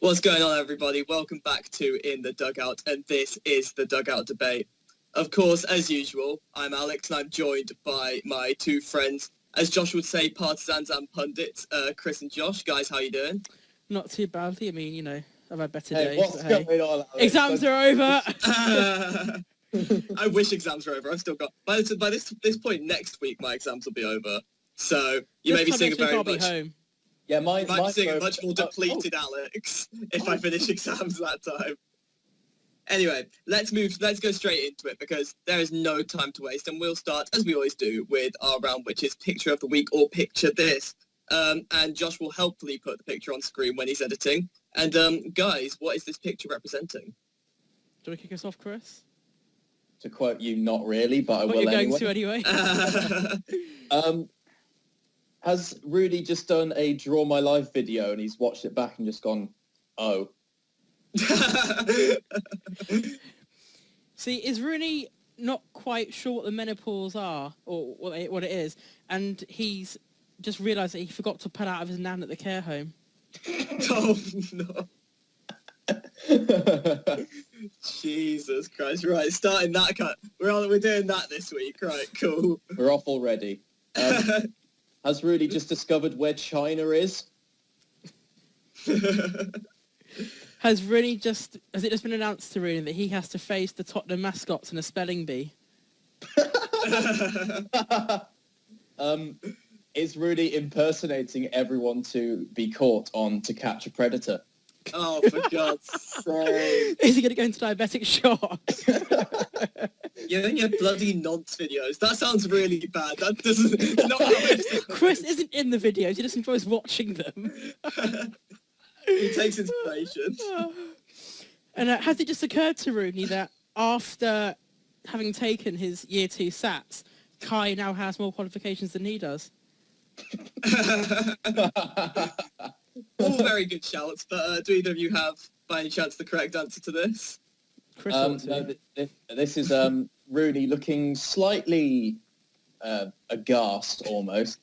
What's going on, everybody? Welcome back to In the Dugout, and this is the Dugout Debate. Of course, as usual, I'm Alex, and I'm joined by my two friends, as Josh would say, partisans and pundits, Chris and Josh. Guys, how you doing? Not too badly. I mean, you know, I've had better Hey, days. what's going on, Alex? Exams are over. I wish exams were over. I've still got... By this point next week, my exams will be over. So you may be seeing a very much... home. Yeah, might be seeing a much more depleted Alex if I finish exams that time. Anyway, let's go straight into it because there is no time to waste, and we'll start, as we always do, with our round, which is Picture of the Week or Picture This. And Josh will helpfully put the picture on screen when he's editing. And guys, what is this picture representing? Do you want to kick us off, Chris? To quote you, not really, but I will you're anyway. going to anyway. Has Rudy just done a Draw My Life video and he's watched it back and just gone, oh? See, is Rooney not quite sure what the menopause are or what it is, and he's just realised that he forgot to pull out of his nan at the care home? Oh, no. Jesus Christ. Right, starting that cut. We're doing that this week. Right, cool. We're off already. Has Rudy just discovered where China is? Has it just been announced to Rooney that he has to face the Tottenham mascots in a spelling bee? Is Rudy impersonating everyone to be caught on To Catch a Predator? Oh, for God's sake. Is he going to go into diabetic shock? You're in your bloody nonce videos. That sounds really bad. That doesn't... Not how it sounds. Chris isn't in the videos. He just enjoys watching them. He takes inspiration. And has it just occurred to Rooney that after having taken his Year 2 SATs, Kai now has more qualifications than he does? All very good shouts, but do either of you have, by any chance, the correct answer to this? Chris this is Rooney looking slightly aghast, almost,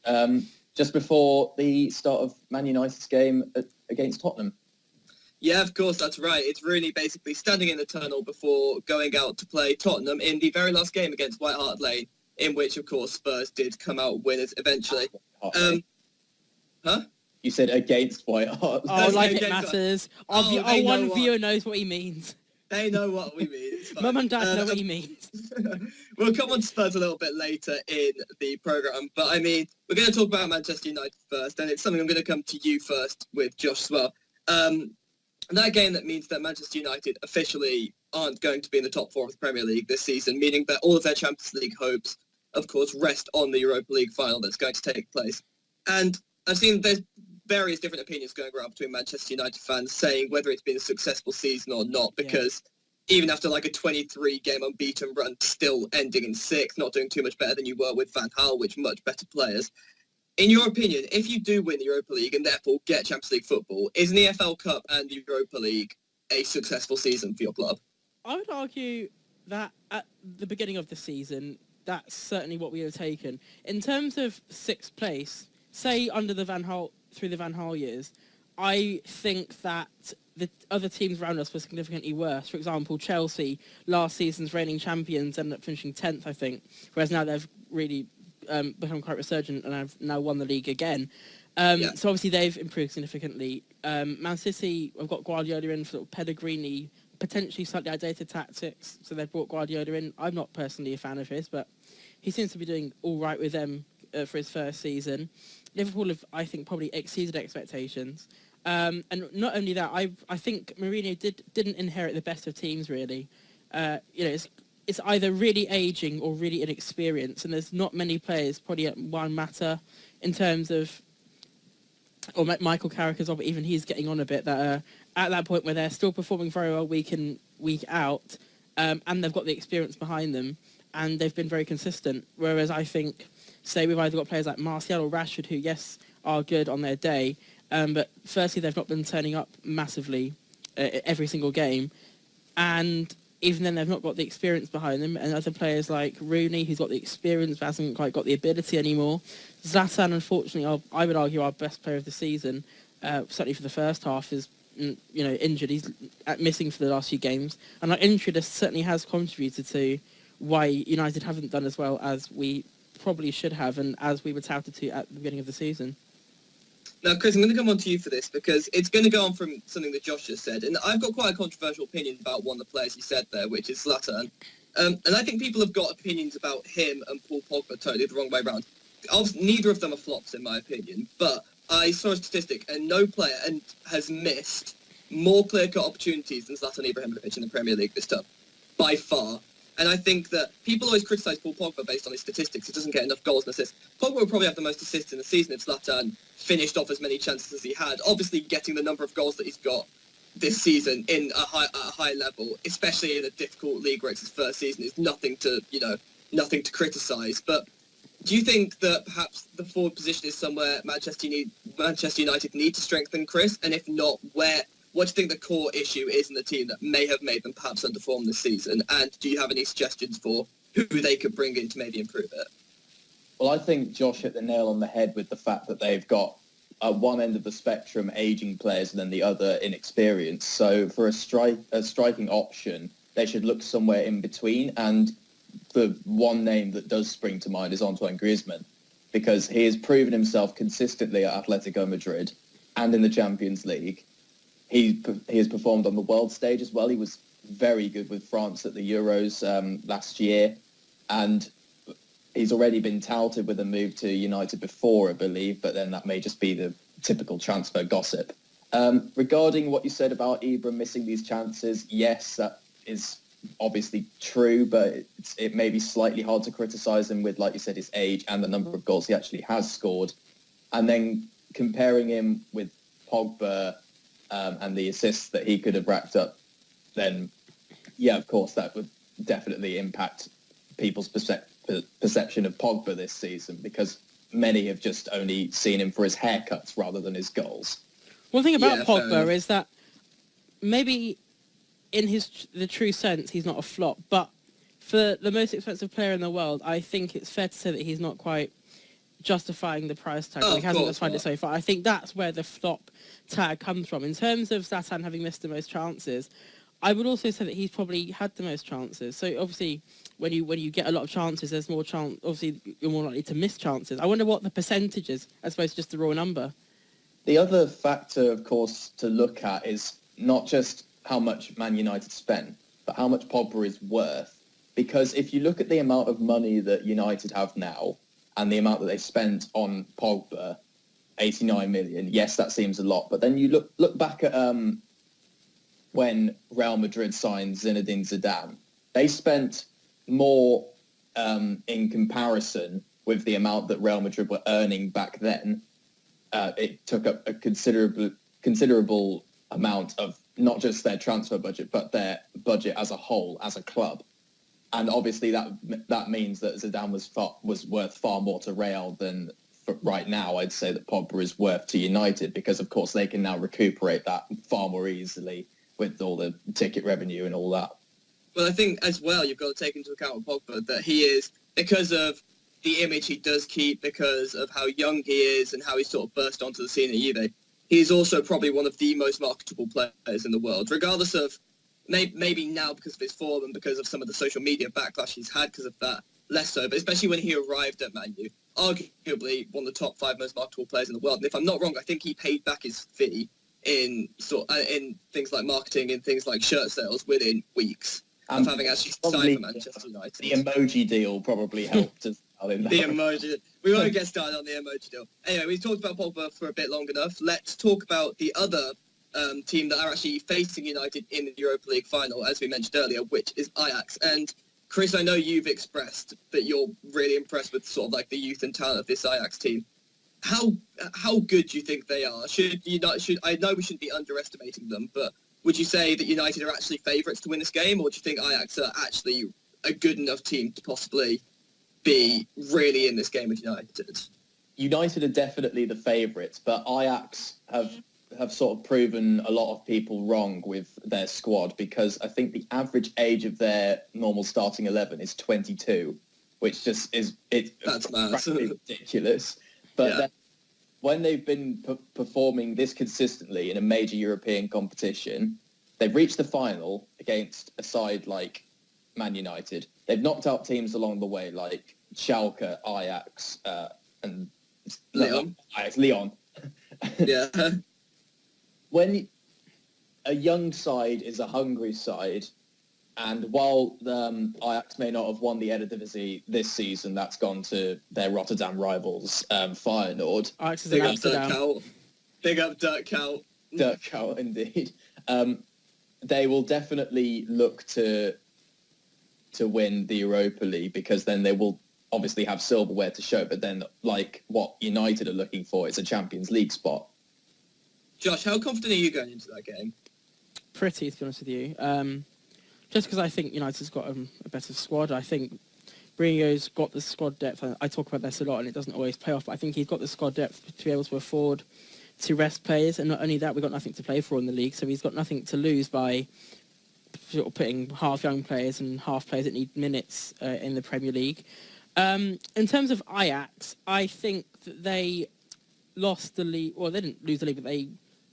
just before the start of Man United's game against Tottenham. Yeah, of course, that's right. It's Rooney basically standing in the tunnel before going out to play Tottenham in the very last game against White Hart Lane, in which, of course, Spurs did come out winners eventually. Huh? You said against White Hart. Oh, like it matters. Our one viewer knows what he means. They know what we mean. Mum and Dad know what he means. We'll come on to Spurs a little bit later in the programme, but I mean, we're going to talk about Manchester United first, and it's something I'm going to come to you first with Josh as well. That game that means that Manchester United officially aren't going to be in the top four of the Premier League this season, meaning that all of their Champions League hopes, of course, rest on the Europa League final that's going to take place. And I've seen there's various different opinions going around between Manchester United fans saying whether it's been a successful season or not, because even after like a 23-game unbeaten run, still ending in 6th, not doing too much better than you were with Van Gaal, which much better players. In your opinion, if you do win the Europa League and therefore get Champions League football, is the EFL Cup and the Europa League a successful season for your club? I would argue that at the beginning of the season, that's certainly what we have taken. In terms of 6th place, say under the Van Gaal, through the Van Gaal years, I think that the other teams around us were significantly worse. For example, Chelsea, last season's reigning champions, ended up finishing 10th, I think, whereas now they've really become quite resurgent and have now won the league again. So obviously they've improved significantly. Man City, I've got Guardiola in for sort of Pellegrini, potentially slightly outdated tactics, so they've brought Guardiola in. I'm not personally a fan of his, but he seems to be doing all right with them for his first season. Liverpool have, I think, probably exceeded expectations. And not only that, I think Mourinho didn't inherit the best of teams, really. It's either really aging or really inexperienced, and there's not many players probably at one matter in terms of, or Michael Carrick as well, but even he's getting on a bit, that at that point where they're still performing very well week in, week out, and they've got the experience behind them, and they've been very consistent. Whereas I think, say, we've either got players like Martial or Rashford who, yes, are good on their day, but firstly, they've not been turning up massively every single game, and even then they've not got the experience behind them. And other players like Rooney, who's got the experience but hasn't quite got the ability anymore. Zlatan, unfortunately, I would argue our best player of the season, certainly for the first half, has injured. He's missing for the last few games, and our injury list certainly has contributed to why United haven't done as well as we probably should have, and as we were touted to at the beginning of the season. Now, Chris, I'm going to come on to you for this because it's going to go on from something that Josh just said, and I've got quite a controversial opinion about one of the players he said there, which is Zlatan. And I think people have got opinions about him and Paul Pogba totally the wrong way around. Neither of them are flops, in my opinion, but I saw a statistic, and no player has missed more clear-cut opportunities than Zlatan Ibrahimovic in the Premier League this term, by far. And I think that people always criticise Paul Pogba based on his statistics. He doesn't get enough goals and assists. Pogba would probably have the most assists in the season if Zlatan finished off as many chances as he had. Obviously, getting the number of goals that he's got this season at a high level, especially in a difficult league where it's his first season, is nothing to criticise. But do you think that perhaps the forward position is somewhere Manchester United need to strengthen, Chris? And if not, where? What do you think the core issue is in the team that may have made them perhaps underperform this season? And do you have any suggestions for who they could bring in to maybe improve it? Well, I think Josh hit the nail on the head with the fact that they've got at one end of the spectrum ageing players and then the other inexperienced. So for a striking option, they should look somewhere in between. And the one name that does spring to mind is Antoine Griezmann, because he has proven himself consistently at Atletico Madrid and in the Champions League. He has performed on the world stage as well. He was very good with France at the Euros last year, and he's already been touted with a move to United before, I believe, but then that may just be the typical transfer gossip. Regarding what you said about Ibra missing these chances, yes, that is obviously true, but it may be slightly hard to criticise him with, like you said, his age and the number of goals he actually has scored. And then comparing him with Pogba and the assists that he could have racked up, then, yeah, of course, that would definitely impact people's perception of Pogba this season, because many have just only seen him for his haircuts rather than his goals. One thing about Pogba is that maybe in the true sense, he's not a flop, but for the most expensive player in the world, I think it's fair to say that he's not quite justifying the price tag. He hasn't justified it so far. I think that's where the flop tag comes from. In terms of Zlatan having missed the most chances, I would also say that he's probably had the most chances. So obviously, when you get a lot of chances, there's more chance. Obviously, you're more likely to miss chances. I wonder what the percentage is, as opposed to just the raw number. The other factor, of course, to look at is not just how much Man United spent, but how much Pogba is worth. Because if you look at the amount of money that United have now and the amount that they spent on Pogba, 89 million, yes, that seems a lot. But then you look back at when Real Madrid signed Zinedine Zidane, they spent more in comparison with the amount that Real Madrid were earning back then. It took up a considerable amount of not just their transfer budget, but their budget as a whole, as a club. And obviously that means that Zidane was worth far more to Real than right now I'd say that Pogba is worth to United, because of course they can now recuperate that far more easily with all the ticket revenue and all that. Well, I think as well you've got to take into account with Pogba that he is, because of the image he does keep, because of how young he is and how he sort of burst onto the scene at Juve, he's also probably one of the most marketable players in the world, regardless of maybe now because of his form and because of some of the social media backlash he's had because of that, less so, but especially when he arrived at Man U, arguably one of the top 5 most marketable players in the world. And if I'm not wrong, I think he paid back his fee in things like marketing and things like shirt sales within weeks of having actually signed for Manchester United. The emoji deal probably helped us out in that. The emoji. We won't get started on the emoji deal. Anyway, we've talked about Pogba for a bit long enough. Let's talk about the other team that are actually facing United in the Europa League final, as we mentioned earlier, which is Ajax. And Chris, I know you've expressed that you're really impressed with sort of like the youth and talent of this Ajax team. How good do you think they are? I know we shouldn't be underestimating them, but would you say that United are actually favourites to win this game, or do you think Ajax are actually a good enough team to possibly be really in this game with United? United are definitely the favourites, but Ajax have sort of proven a lot of people wrong with their squad, because I think the average age of their normal starting 11 is 22, which just is That's mad. ridiculous. But when they've been performing this consistently in a major European competition, they've reached the final against a side like Man United. They've knocked out teams along the way like Schalke, Ajax, and Leon. Leon. Yeah. When a young side is a hungry side, and while Ajax may not have won the Eredivisie this season, that's gone to their Rotterdam rivals, Feyenoord. Ajax is in Amsterdam. Big up Dirk Kuyt. Dirk Kuyt, indeed. They will definitely look to win the Europa League, because then they will obviously have silverware to show. But then, like what United are looking for, is a Champions League spot. Josh, how confident are you going into that game? Pretty, to be honest with you. Just because I think United's got a better squad. I think Mourinho's got the squad depth. I talk about this a lot, and it doesn't always pay off, but I think he's got the squad depth to be able to afford to rest players. And not only that, we've got nothing to play for in the league, so he's got nothing to lose by sort of putting half young players and half players that need minutes in the Premier League. In terms of Ajax, I think that they lost the league. Well, they didn't lose the league, but they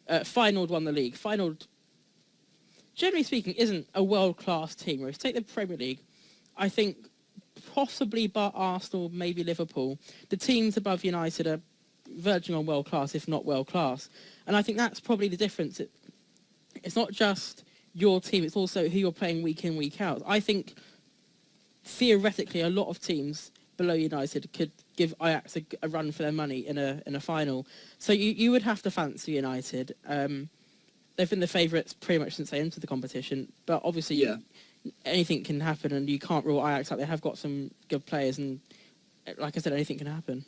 Feyenoord won the league. Feyenoord, generally speaking, isn't a world-class team. Whereas take the Premier League, I think possibly bar Arsenal, maybe Liverpool, the teams above United are verging on world-class, if not world-class. And I think that's probably the difference. It's not just your team, it's also who you're playing week in, week out. I think, theoretically, a lot of teams below United could give Ajax a run for their money in a final. So you would have to fancy United. They've been the favourites pretty much since they entered the competition, but obviously anything can happen, and you can't rule Ajax out. They have got some good players, and like I said, anything can happen.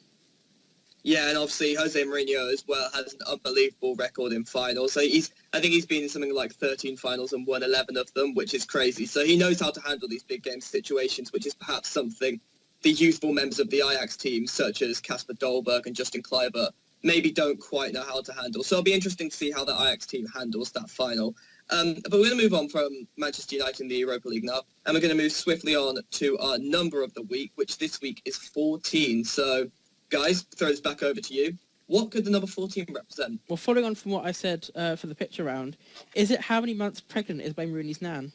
Yeah, and obviously Jose Mourinho as well has an unbelievable record in finals. So I think he's been in something like 13 finals and won 11 of them, which is crazy. So he knows how to handle these big game situations, which is perhaps something the youthful members of the Ajax team, such as Kasper Dolberg and Justin Kluivert, maybe don't quite know how to handle. So it'll be interesting to see how the Ajax team handles that final. But we're going to move on from Manchester United in the Europa League now, and we're going to move swiftly on to our number of the week, which this week is 14. So, guys, throw this back over to you. What could the number 14 represent? Well, following on from what I said for the picture round, is it how many months pregnant is Wayne Rooney's nan?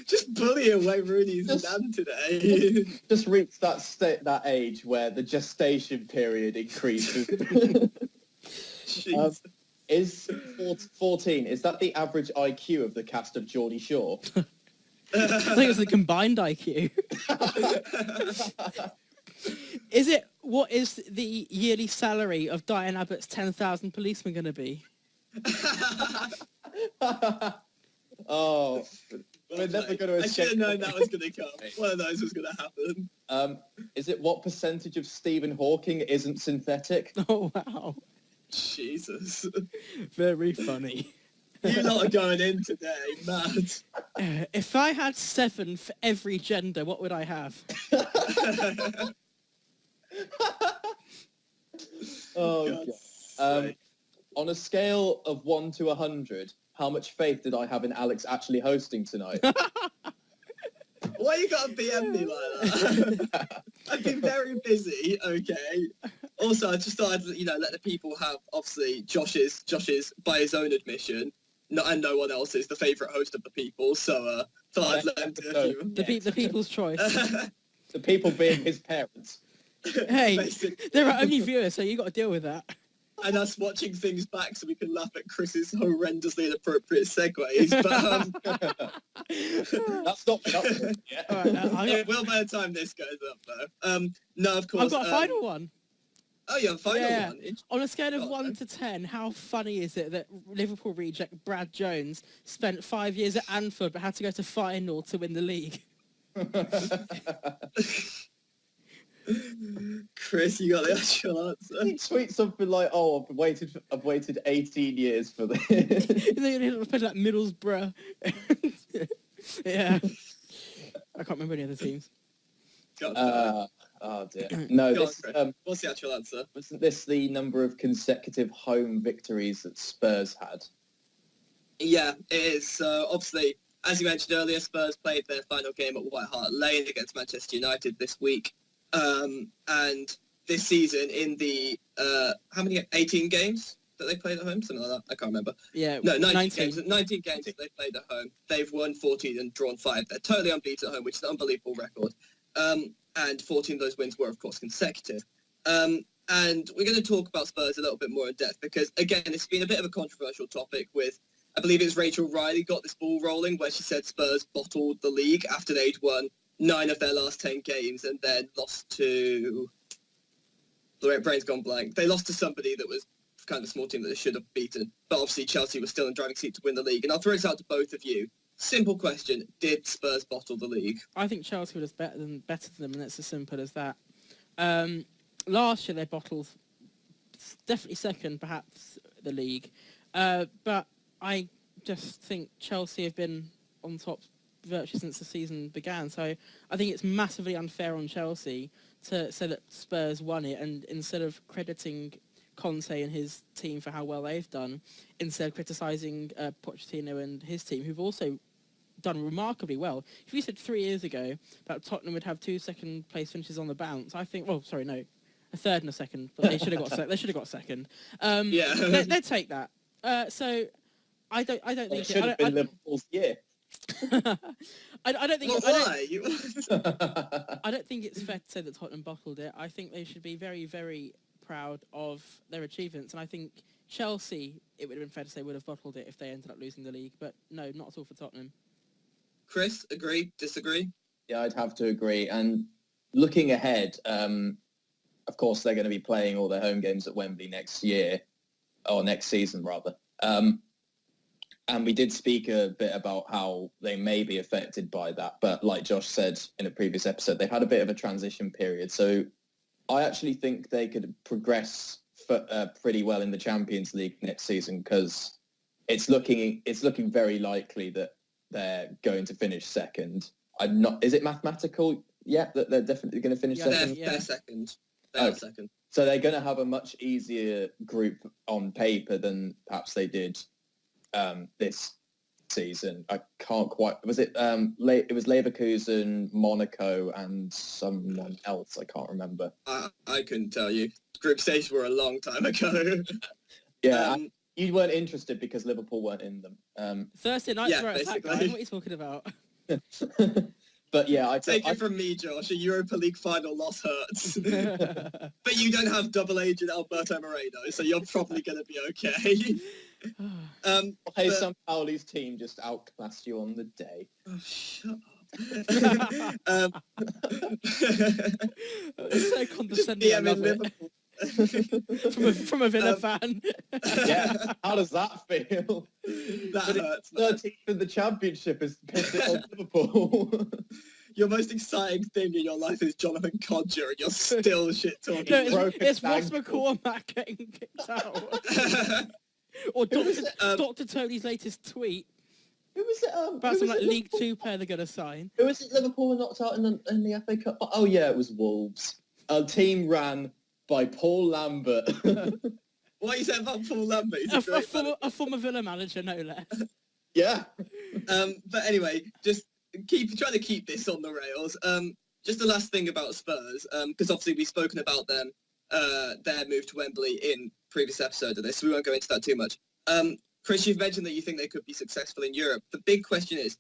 Just bully away Rooney's nan today. Just reached that age where the gestation period increases. Is 14, is that the average IQ of the cast of Geordie Shore? I think it's the combined IQ. What is the yearly salary of Diane Abbott's 10,000 policemen going to be? Oh, we're never going to escape. I should have known that was going to come. One of those was going to happen. Is it what percentage of Stephen Hawking isn't synthetic? Oh, wow. Jesus. Very funny. You lot are going in today, mad. If I had 7 for every gender, what would I have? Oh, God. On a scale of 1 to 100, how much faith did I have in Alex actually hosting tonight? Why you got to BM me like that? I've been very busy, okay? Also, I just thought I'd, let the people have, obviously, Josh's, by his own admission, and no one else's, the favourite host of the people, so thought I'd let him do a few. The people's choice. The people being his parents. Hey, Basically. there are only viewers, so you got to deal with that. And us watching things back so we can laugh at Chris's horrendously inappropriate segues. But that's not been up yet. Right, it will by the time this goes up, though. No, of course. I've got a final one. Oh, you have a final one? On a scale of 1 to 10, how funny is it that Liverpool reject Brad Jones spent 5 years at Anfield but had to go to Feyenoord to win the league? Chris, you got the actual answer. He tweets something like, "Oh, I've waited 18 years for this." They put that Middlesbrough. Yeah, I can't remember any other teams. Oh dear. No, what's the actual answer? Wasn't this the number of consecutive home victories that Spurs had? Yeah, it is. So obviously, as you mentioned earlier, Spurs played their final game at White Hart Lane against Manchester United this week. And this season in the how many 18 games that they played at home, something like that. I can't remember. Yeah, No, 19 games. 19 games that they played at home. They've won 14 and drawn 5. They're totally unbeaten at home, which is an unbelievable record. And 14 of those wins were, of course, consecutive. And we're going to talk about Spurs a little bit more in depth because, again, it's been a bit of a controversial topic with, I believe it's Rachel Riley got this ball rolling where she said Spurs bottled the league after they'd won 9 of their last 10 games and then lost to... The brain's gone blank. They lost to somebody that was kind of a small team that they should have beaten. But obviously Chelsea was still in driving seat to win the league. And I'll throw this out to both of you. Simple question. Did Spurs bottle the league? I think Chelsea was better than them, and it's as simple as that. Last year they bottled definitely second, perhaps the league. But I just think Chelsea have been on top virtually since the season began. So I think it's massively unfair on Chelsea to say that Spurs won it, and instead of crediting Conte and his team for how well they've done, instead criticising Pochettino and his team, who've also done remarkably well. If you said 3 years ago that Tottenham would have 2 second place finishes on the bounce, I think, well, sorry, no, a third and a second, but they should have got they should have got second. Yeah, they'd take that. So I don't think it should have been Liverpool's year. I don't think. Well, why? I don't think it's fair to say that Tottenham bottled it. I think they should be very, very proud of their achievements, and I think Chelsea, it would have been fair to say, would have bottled it if they ended up losing the league. But no, not at all for Tottenham. Chris, agree? Disagree? Yeah, I'd have to agree. And looking ahead, of course, they're going to be playing all their home games at Wembley next year, or next season, rather. And we did speak a bit about how they may be affected by that. But like Josh said in a previous episode, they had a bit of a transition period. So I actually think they could progress pretty well in the Champions League next season because it's looking very likely that they're going to finish second. Is it mathematical yet that they're definitely going to finish second? They're second. They're second. So they're going to have a much easier group on paper than perhaps they did this season. I can't quite... Was it... it was Leverkusen, Monaco, and someone else. I can't remember. I couldn't tell you. Group stages were a long time ago. Yeah, you weren't interested because Liverpool weren't in them. Thursday night for that guy. What are you talking about? But yeah, Take it from me, Josh. A Europa League final loss hurts. But you don't have double agent Alberto Moreno, so you're probably going to be okay. Hey, somehow his team just outclassed you on the day. Oh, shut up. It's so condescending. I love it. from a Villa fan. Yeah, how does that feel? That hurts. 13th in the Championship is pissed on Liverpool. Your most exciting thing in your life is Jonathan Codger, and you're still shit talking. No, it's Ross McCormack getting kicked out. Or Dr. Tony's latest tweet. Who was it? About some League 2 player they're going to sign. Who was it Liverpool were knocked out in the FA Cup? Oh yeah, it was Wolves. A team ran by Paul Lambert. What are you saying about Paul Lambert? A former Villa manager, no less. Yeah. But anyway, just trying to keep this on the rails. Just the last thing about Spurs, because obviously we've spoken about them, their move to Wembley in previous episode of this, so we won't go into that too much. Chris, you've mentioned that you think they could be successful in Europe. The big question is,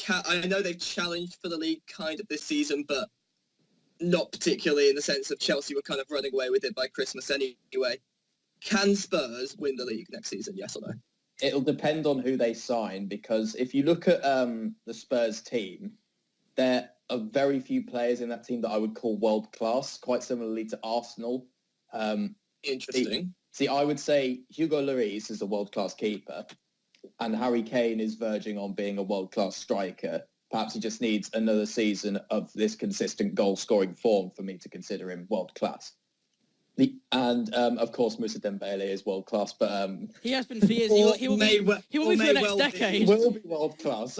I know they've challenged for the league kind of this season, but not particularly in the sense of Chelsea were kind of running away with it by Christmas anyway. Can Spurs win the league next season, yes or no? It'll depend on who they sign, because if you look at the Spurs team, there are very few players in that team that I would call world-class, quite similarly to Arsenal. Interesting. See, I would say Hugo Lloris is a world-class keeper, and Harry Kane is verging on being a world-class striker. Perhaps he just needs another season of this consistent goal-scoring form for me to consider him world-class. Of course, Moussa Dembele is world-class, but... he has been for years. He will be for the next decade. He will be world-class.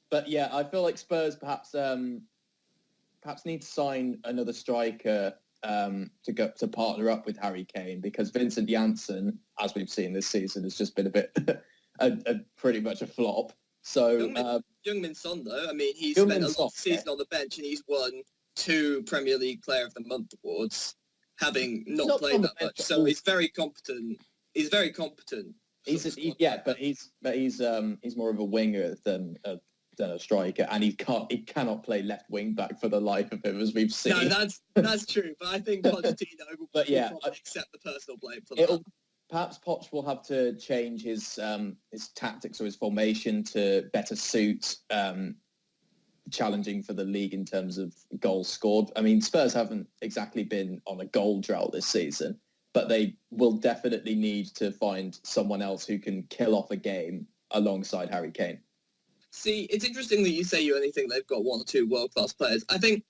But yeah, I feel like Spurs perhaps need to sign another striker to partner up with Harry Kane, because Vincent Janssen, as we've seen this season, has just been a bit pretty much a flop. So Young Min Son, though, I mean, he's spent a lot of season on the bench and he's won 2 Premier League Player of the Month awards, having not Not played on the that much. bench. So he's very competent. He's very competent. But he's more of a winger than a striker, and he cannot play left wing back for the life of him, as we've seen. No, that's true. But I think Pochettino will probably accept the personal blame for that. Perhaps Poch will have to change his tactics or his formation to better suit challenging for the league in terms of goals scored. I mean, Spurs haven't exactly been on a goal drought this season, but they will definitely need to find someone else who can kill off a game alongside Harry Kane. See, it's interesting that you say you only think they've got 1 or 2 world-class players. I think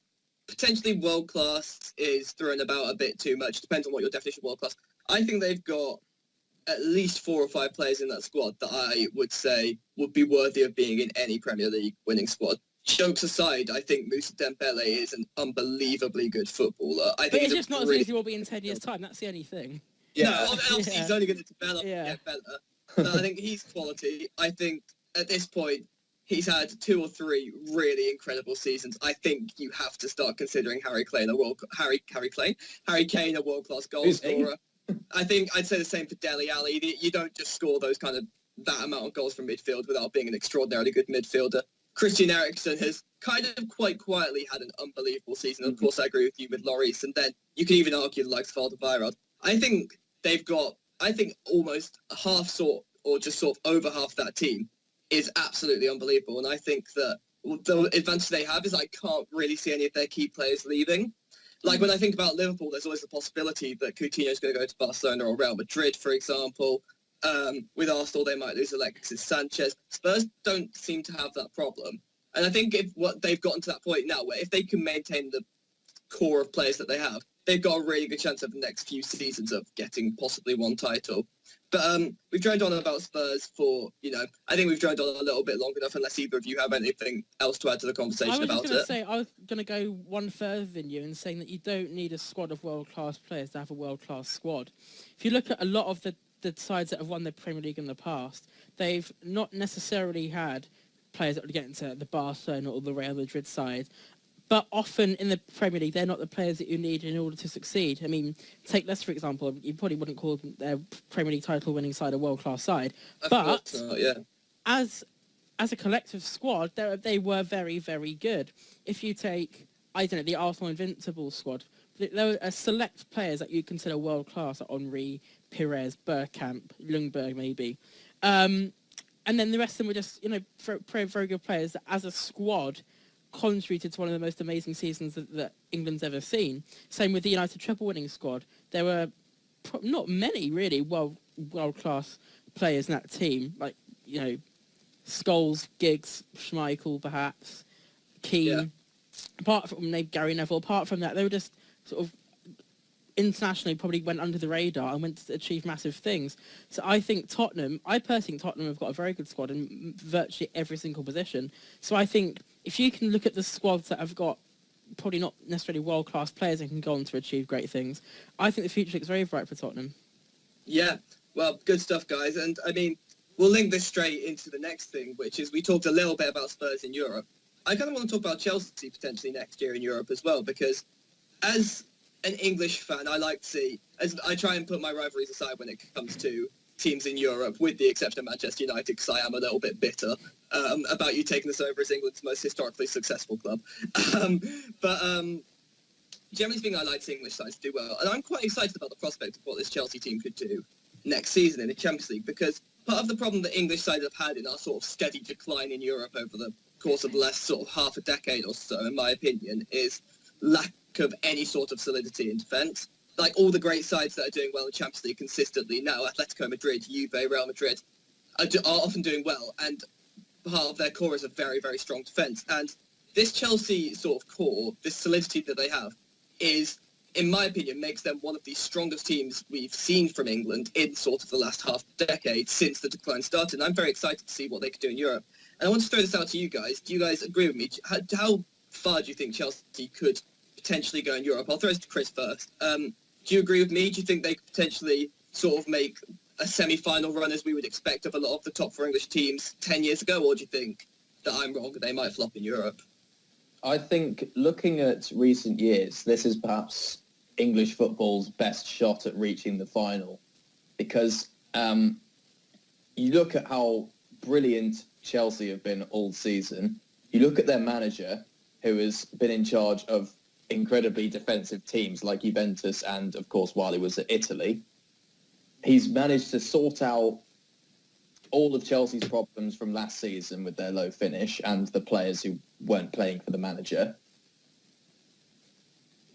potentially world-class is thrown about a bit too much. Depends on what your definition of world-class. I think they've got at least 4 or 5 players in that squad that I would say would be worthy of being in any Premier League winning squad. Jokes aside, I think Moussa Dembele is an unbelievably good footballer. But it's just not as easy as it will be in 10 years' time. That's the only thing. Yeah, no, obviously he's only going to develop and get better. But I think he's quality. I think at this point, he's had 2 or 3 really incredible seasons. I think you have to start considering Harry Kane a world-class goal scorer. I think I'd say the same for Dele Alli. You don't just score that amount of goals from midfield without being an extraordinarily good midfielder. Christian Eriksen has kind of quite quietly had an unbelievable season. Of course, I agree with you with Lloris. And then you can even argue the likes of Alderweireld. I think they've got, almost just over half that team is absolutely unbelievable. And I think that the advantage they have is I can't really see any of their key players leaving. Like when I think about Liverpool, there's always the possibility that Coutinho's going to go to Barcelona or Real Madrid, for example. With Arsenal, they might lose Alexis Sanchez. Spurs don't seem to have that problem. And I think they've gotten to that point now where if they can maintain the core of players that they have, they've got a really good chance of the next few seasons of getting possibly 1 title. But we've droned on about Spurs for, I think we've droned on a little bit long enough unless either of you have anything else to add to the conversation about it. I was going to go one further than you in saying that you don't need a squad of world-class players to have a world-class squad. If you look at a lot of the sides that have won the Premier League in the past, they've not necessarily had players that would get into the Barcelona or the Real Madrid side, but often in the Premier League, they're not the players that you need in order to succeed. I mean, take Leicester, for example. You probably wouldn't call their Premier League title-winning side a world-class side, but as a collective squad, they were very, very good. If you take, the Arsenal Invincible squad, there are select players that you consider world-class, like Henry, Pires, Bergkamp, Ljungberg maybe. And then the rest of them were just, very, very good players that as a squad contributed to one of the most amazing seasons that England's ever seen. Same with the United treble-winning squad. There were not many really world-class players in that team, like, Scholes, Giggs, Schmeichel perhaps, Keane. Yeah. Apart from Gary Neville, apart from that, they were just sort of internationally probably went under the radar and went to achieve massive things. So I personally think Tottenham have got a very good squad in virtually every single position. So I think if you can look at the squads that have got probably not necessarily world-class players and can go on to achieve great things, I think the future looks very bright for Tottenham. Yeah, well, good stuff, guys. And I mean, we'll link this straight into the next thing, which is we talked a little bit about Spurs in Europe. I kind of want to talk about Chelsea potentially next year in Europe as well, because as an English fan, I like to see, as I try and put my rivalries aside when it comes to teams in Europe, with the exception of Manchester United, because I am a little bit bitter about you taking us over as England's most historically successful club. But generally speaking, I like to see English sides do well. And I'm quite excited about the prospect of what this Chelsea team could do next season in the Champions League, because part of the problem that English sides have had in our sort of steady decline in Europe over the course of the last sort of half a decade or so, in my opinion, is lack of any sort of solidity in defence. Like all the great sides that are doing well in the Champions League consistently now, Atletico Madrid, Juve, Real Madrid, are often doing well, and part of their core is a very, very strong defence. And this Chelsea sort of core, this solidity that they have, is, in my opinion, makes them one of the strongest teams we've seen from England in sort of the last half decade since the decline started. And I'm very excited to see what they could do in Europe. And I want to throw this out to you guys. Do you guys agree with me? How far do you think Chelsea could potentially go in Europe? I'll throw this to Chris first. Do you agree with me? Do you think they could potentially sort of make a semi-final run as we would expect of a lot of the top 4 English teams 10 years ago? Or do you think that I'm wrong, they might flop in Europe? I think looking at recent years, this is perhaps English football's best shot at reaching the final, because you look at how brilliant Chelsea have been all season. You look at their manager, who has been in charge of incredibly defensive teams like Juventus and, of course, while he was at Italy. He's managed to sort out all of Chelsea's problems from last season with their low finish and the players who weren't playing for the manager.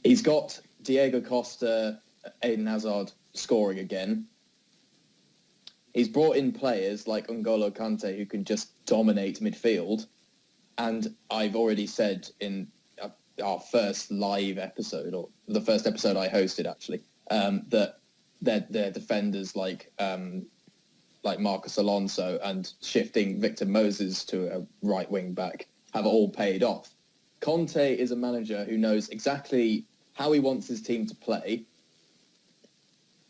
He's got Diego Costa, Eden Hazard scoring again. He's brought in players like N'Golo Kante who can just dominate midfield. And I've already said in our first live episode, or the first episode I hosted actually, that their defenders like Marcus Alonso and shifting Victor Moses to a right wing back have all paid off. Conte is a manager who knows exactly how he wants his team to play,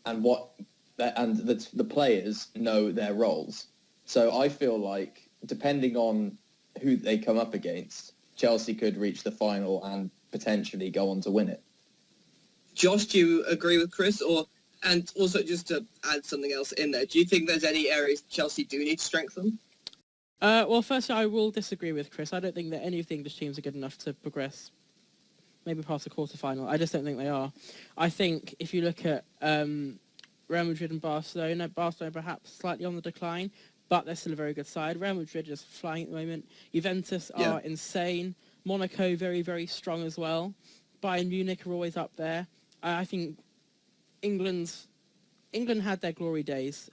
and the players know their roles. So I feel like, depending on who they come up against, Chelsea could reach the final and potentially go on to win it. Josh, do you agree with Chris? And also, just to add something else in there, do you think there's any areas Chelsea do need to strengthen? Well, firstly, I will disagree with Chris. I don't think that any of the English teams are good enough to progress maybe past the quarter-final. I just don't think they are. I think if you look at Real Madrid and Barcelona perhaps slightly on the decline, but they're still a very good side. Real Madrid is flying at the moment. Juventus are insane. Monaco, very, very strong as well. Bayern Munich are always up there. I think England had their glory days,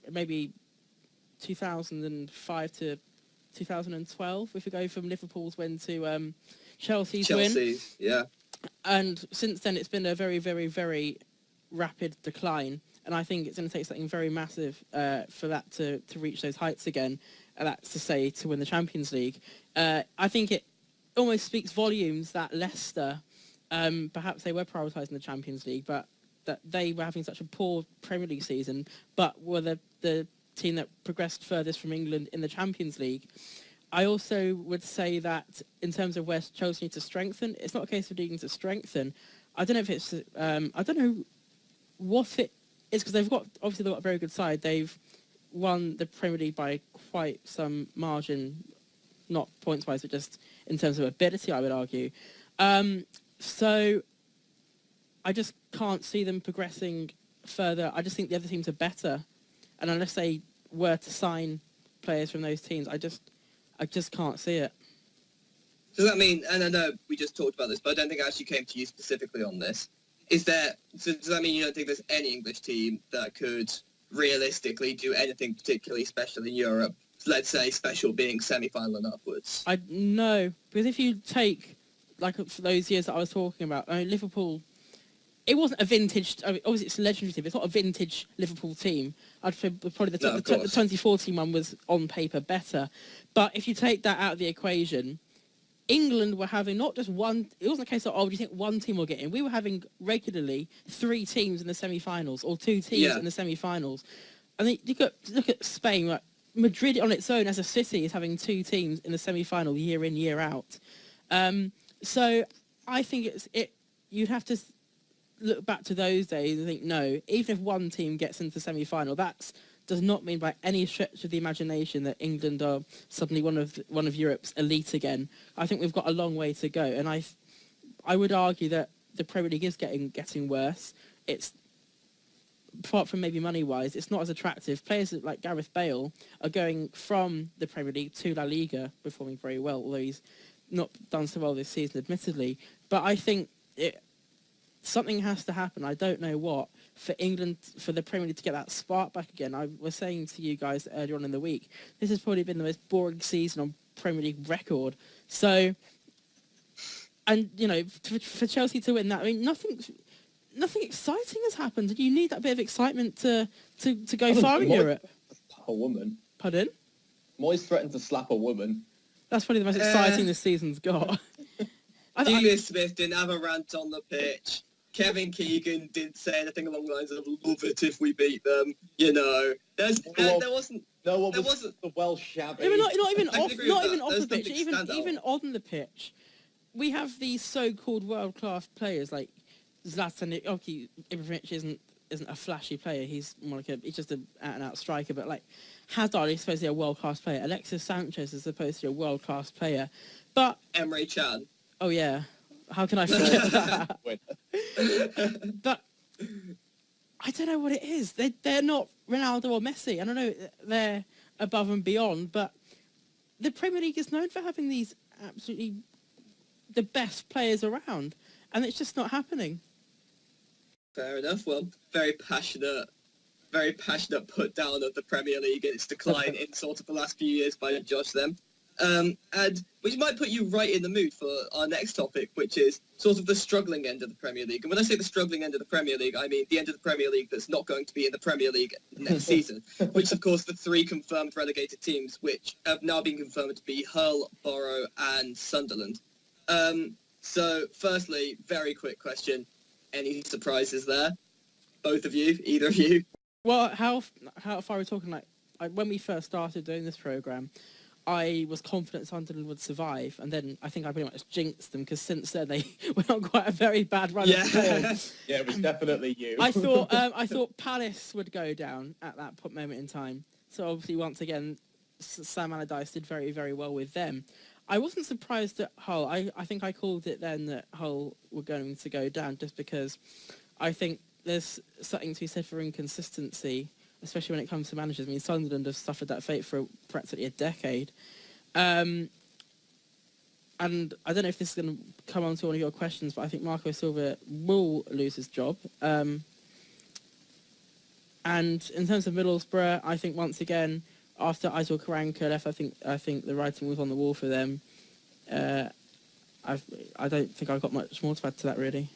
maybe 2005 to 2012, if we go from Liverpool's win to Chelsea's win. Yeah. And since then, it's been a very, very, very rapid decline. And I think it's going to take something very massive for that to reach those heights again. And that's to say, to win the Champions League. I think it almost speaks volumes that Leicester, perhaps they were prioritising the Champions League, but that they were having such a poor Premier League season, but were the team that progressed furthest from England in the Champions League. I also would say that in terms of where Chelsea need to strengthen, it's not a case of needing to strengthen. I don't know if it's, I don't know what it is, because they've got a very good side. They've won the Premier League by quite some margin, not points-wise, but just in terms of ability, I would argue. So I just can't see them progressing further. I just think the other teams are better. And unless they were to sign players from those teams, I just can't see it. Does that mean, and I know we just talked about this, but I don't think I actually came to you specifically on this. Does that mean you don't think there's any English team that could realistically do anything particularly special in Europe? Let's say special being semi-final and upwards. No, because if you take, like, for those years that I was talking about, Liverpool, it wasn't a vintage, obviously it's a legendary team, it's not a vintage Liverpool team. I'd say probably the 2014 one was on paper better. But if you take that out of the equation, England were having not just one, it wasn't a case of, do you think one team will get in? We were having regularly 3 teams in the semi-finals or 2 teams in the semi-finals. And then you look at Spain, like Madrid on its own as a city is having 2 teams in the semi-final year in, year out. So I think you'd have to look back to those days and think, no, even if one team gets into the semi-final, that does not mean by any stretch of the imagination that England are suddenly one of Europe's elite again. I think we've got a long way to go, and I would argue that the Premier League is getting worse. It's, apart from maybe money-wise, it's not as attractive. Players like Gareth Bale are going from the Premier League to La Liga, performing very well, although he's not done so well this season, admittedly. But I think something has to happen. I don't know what, for England, for the Premier League to get that spark back again. I was saying to you guys earlier on in the week, this has probably been the most boring season on Premier League record. So, and, for Chelsea to win that, I mean, nothing exciting has happened. And you need that bit of excitement to go far in Europe. A woman. Pardon? Moyes threatened to slap a woman. That's probably the most exciting this season's got. Julian Smith didn't have a rant on the pitch. Kevin Keegan didn't say anything along the lines of "love it if we beat them." There wasn't. No one There was wasn't. the Welsh shabby. Even not even I can off, agree not with even that. off There's the pitch, nothing even stand out. even on the pitch. We have these so-called world-class players like Zlatan. Okay, Ibrahimovic isn't a flashy player. He's more like he's just an out-and-out striker. But like Hazard is supposed to be a world-class player. Alexis Sanchez is supposed to be a world-class player. But Emre Can. oh yeah, how can I forget that? But I don't know what it is. They're not Ronaldo or Messi. I don't know. They're above and beyond. But the Premier League is known for having these absolutely the best players around, and it's just not happening. Fair enough. Well, very passionate put down of the Premier League and its decline in sort of the last few years by Josh then. And which might put you right in the mood for our next topic, which is sort of the struggling end of the Premier League. And when I say the struggling end of the Premier League, I mean the end of the Premier League that's not going to be in the Premier League next season, which of course the three confirmed relegated teams, which have now been confirmed to be Hull, Borough and Sunderland. So firstly, very quick question. Any surprises there? Both of you? Either of you? Well, how far are we talking? Like when we first started doing this program, I was confident Sunderland would survive, and then I think I pretty much jinxed them because since then they went on quite a very bad run of form. Yeah, it was definitely you. I thought Palace would go down at that moment in time. So obviously, once again, Sam Allardyce did very, very well with them. I wasn't surprised at Hull. I think I called it then that Hull were going to go down just because I think there's something to be said for inconsistency, especially when it comes to managers. I mean, Sunderland have suffered that fate for practically a decade. And I don't know if this is going to come on to one of your questions, but I think Marco Silva will lose his job. And in terms of Middlesbrough, I think once again, after Aizul Karanka left, I think the writing was on the wall for them. I don't think I've got much more to add to that, really.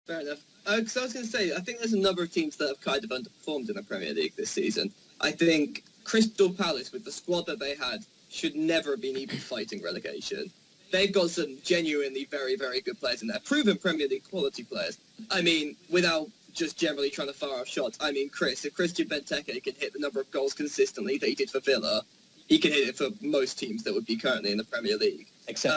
Fair enough. Because I was going to say, I think there's a number of teams that have kind of underperformed in the Premier League this season. I think Crystal Palace, with the squad that they had, should never have been even fighting relegation. They've got some genuinely very, very good players in there, proven Premier League quality players. I mean, without just generally trying to fire off shots. I mean, if Christian Benteke can hit the number of goals consistently that he did for Villa, he can hit it for most teams that would be currently in the Premier League. Except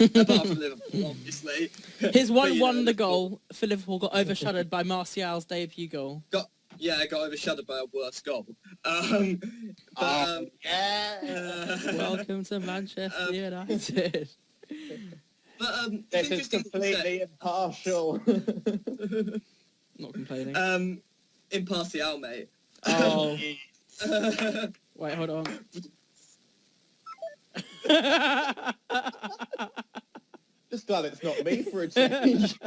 apart from Liverpool, obviously. His one wonder goal for Liverpool got overshadowed by Martial's debut goal. Got overshadowed by a worse goal. Welcome to Manchester United. But this is completely impartial. Not complaining. Impartial, mate. Oh. Wait, hold on. Just glad it's not me for a change.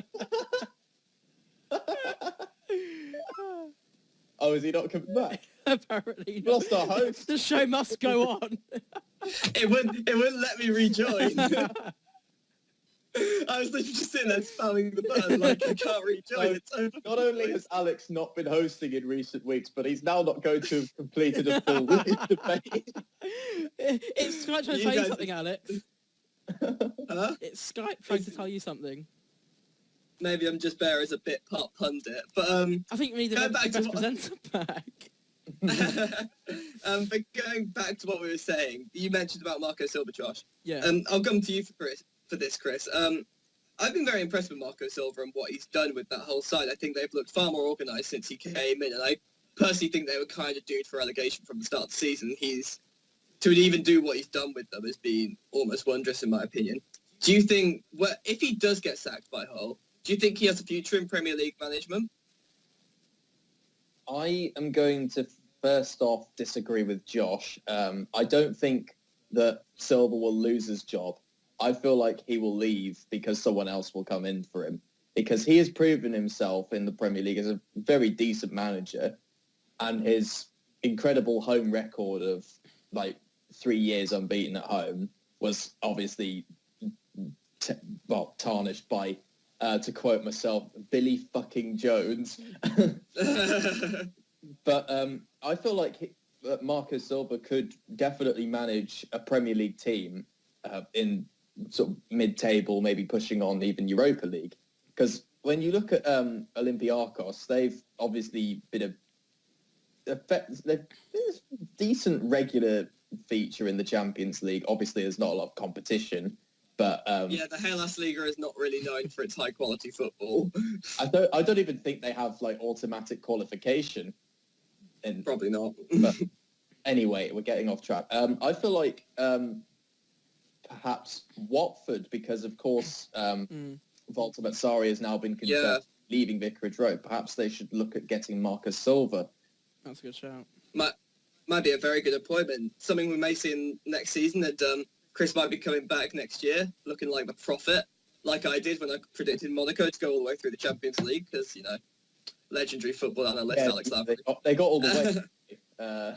Oh, is he not coming back? Apparently not. Lost our host. The show must go on. It wouldn't let me rejoin. I was literally just sitting there spamming the button like I can't rejoin. So, not only has Alex not been hosting in recent weeks, but he's now not going to have completed a full debate. It's Skype trying to tell you something, Alex. Huh? It's Skype trying to tell you something. Maybe I'm just there as a bit part pundit, but I think we need the best presenter back. But going back to what we were saying, you mentioned about Marco Silva, Josh. Yeah. I'll come to you for this, Chris. I've been very impressed with Marco Silva and what he's done with that whole side. I think they've looked far more organised since he came in, and I personally think they were kind of doomed for relegation from the start of the season. To even do what he's done with them has been almost wondrous, in my opinion. Do you think, if he does get sacked by Hull, do you think he has a future in Premier League management? I am going to first off disagree with Josh. I don't think that Silva will lose his job. I feel like he will leave because someone else will come in for him, because he has proven himself in the Premier League as a very decent manager, and his incredible home record of 3 years unbeaten at home was obviously tarnished by, to quote myself, Billy fucking Jones. But I feel like Marco Silva could definitely manage a Premier League team in sort of mid-table, maybe pushing on even Europa League. Because when you look at Olympiacos, they've obviously been they're a decent regular feature in the Champions League. Obviously, there's not a lot of competition, but yeah, the Hellas Liga is not really known for its high quality football. I don't even think they have like automatic qualification. And Probably not. but anyway, we're getting off track. I feel like perhaps Watford, because of course Volta Matsari has now been confirmed leaving Vicarage Road. Perhaps they should look at getting Marcus Silva. That's a good shout. Might be a very good appointment. Something we may see in next season. And Chris might be coming back next year, looking like the prophet, like I did when I predicted Monaco to go all the way through the Champions League, because, you know, legendary football analyst Alex Lavery. They got all the way.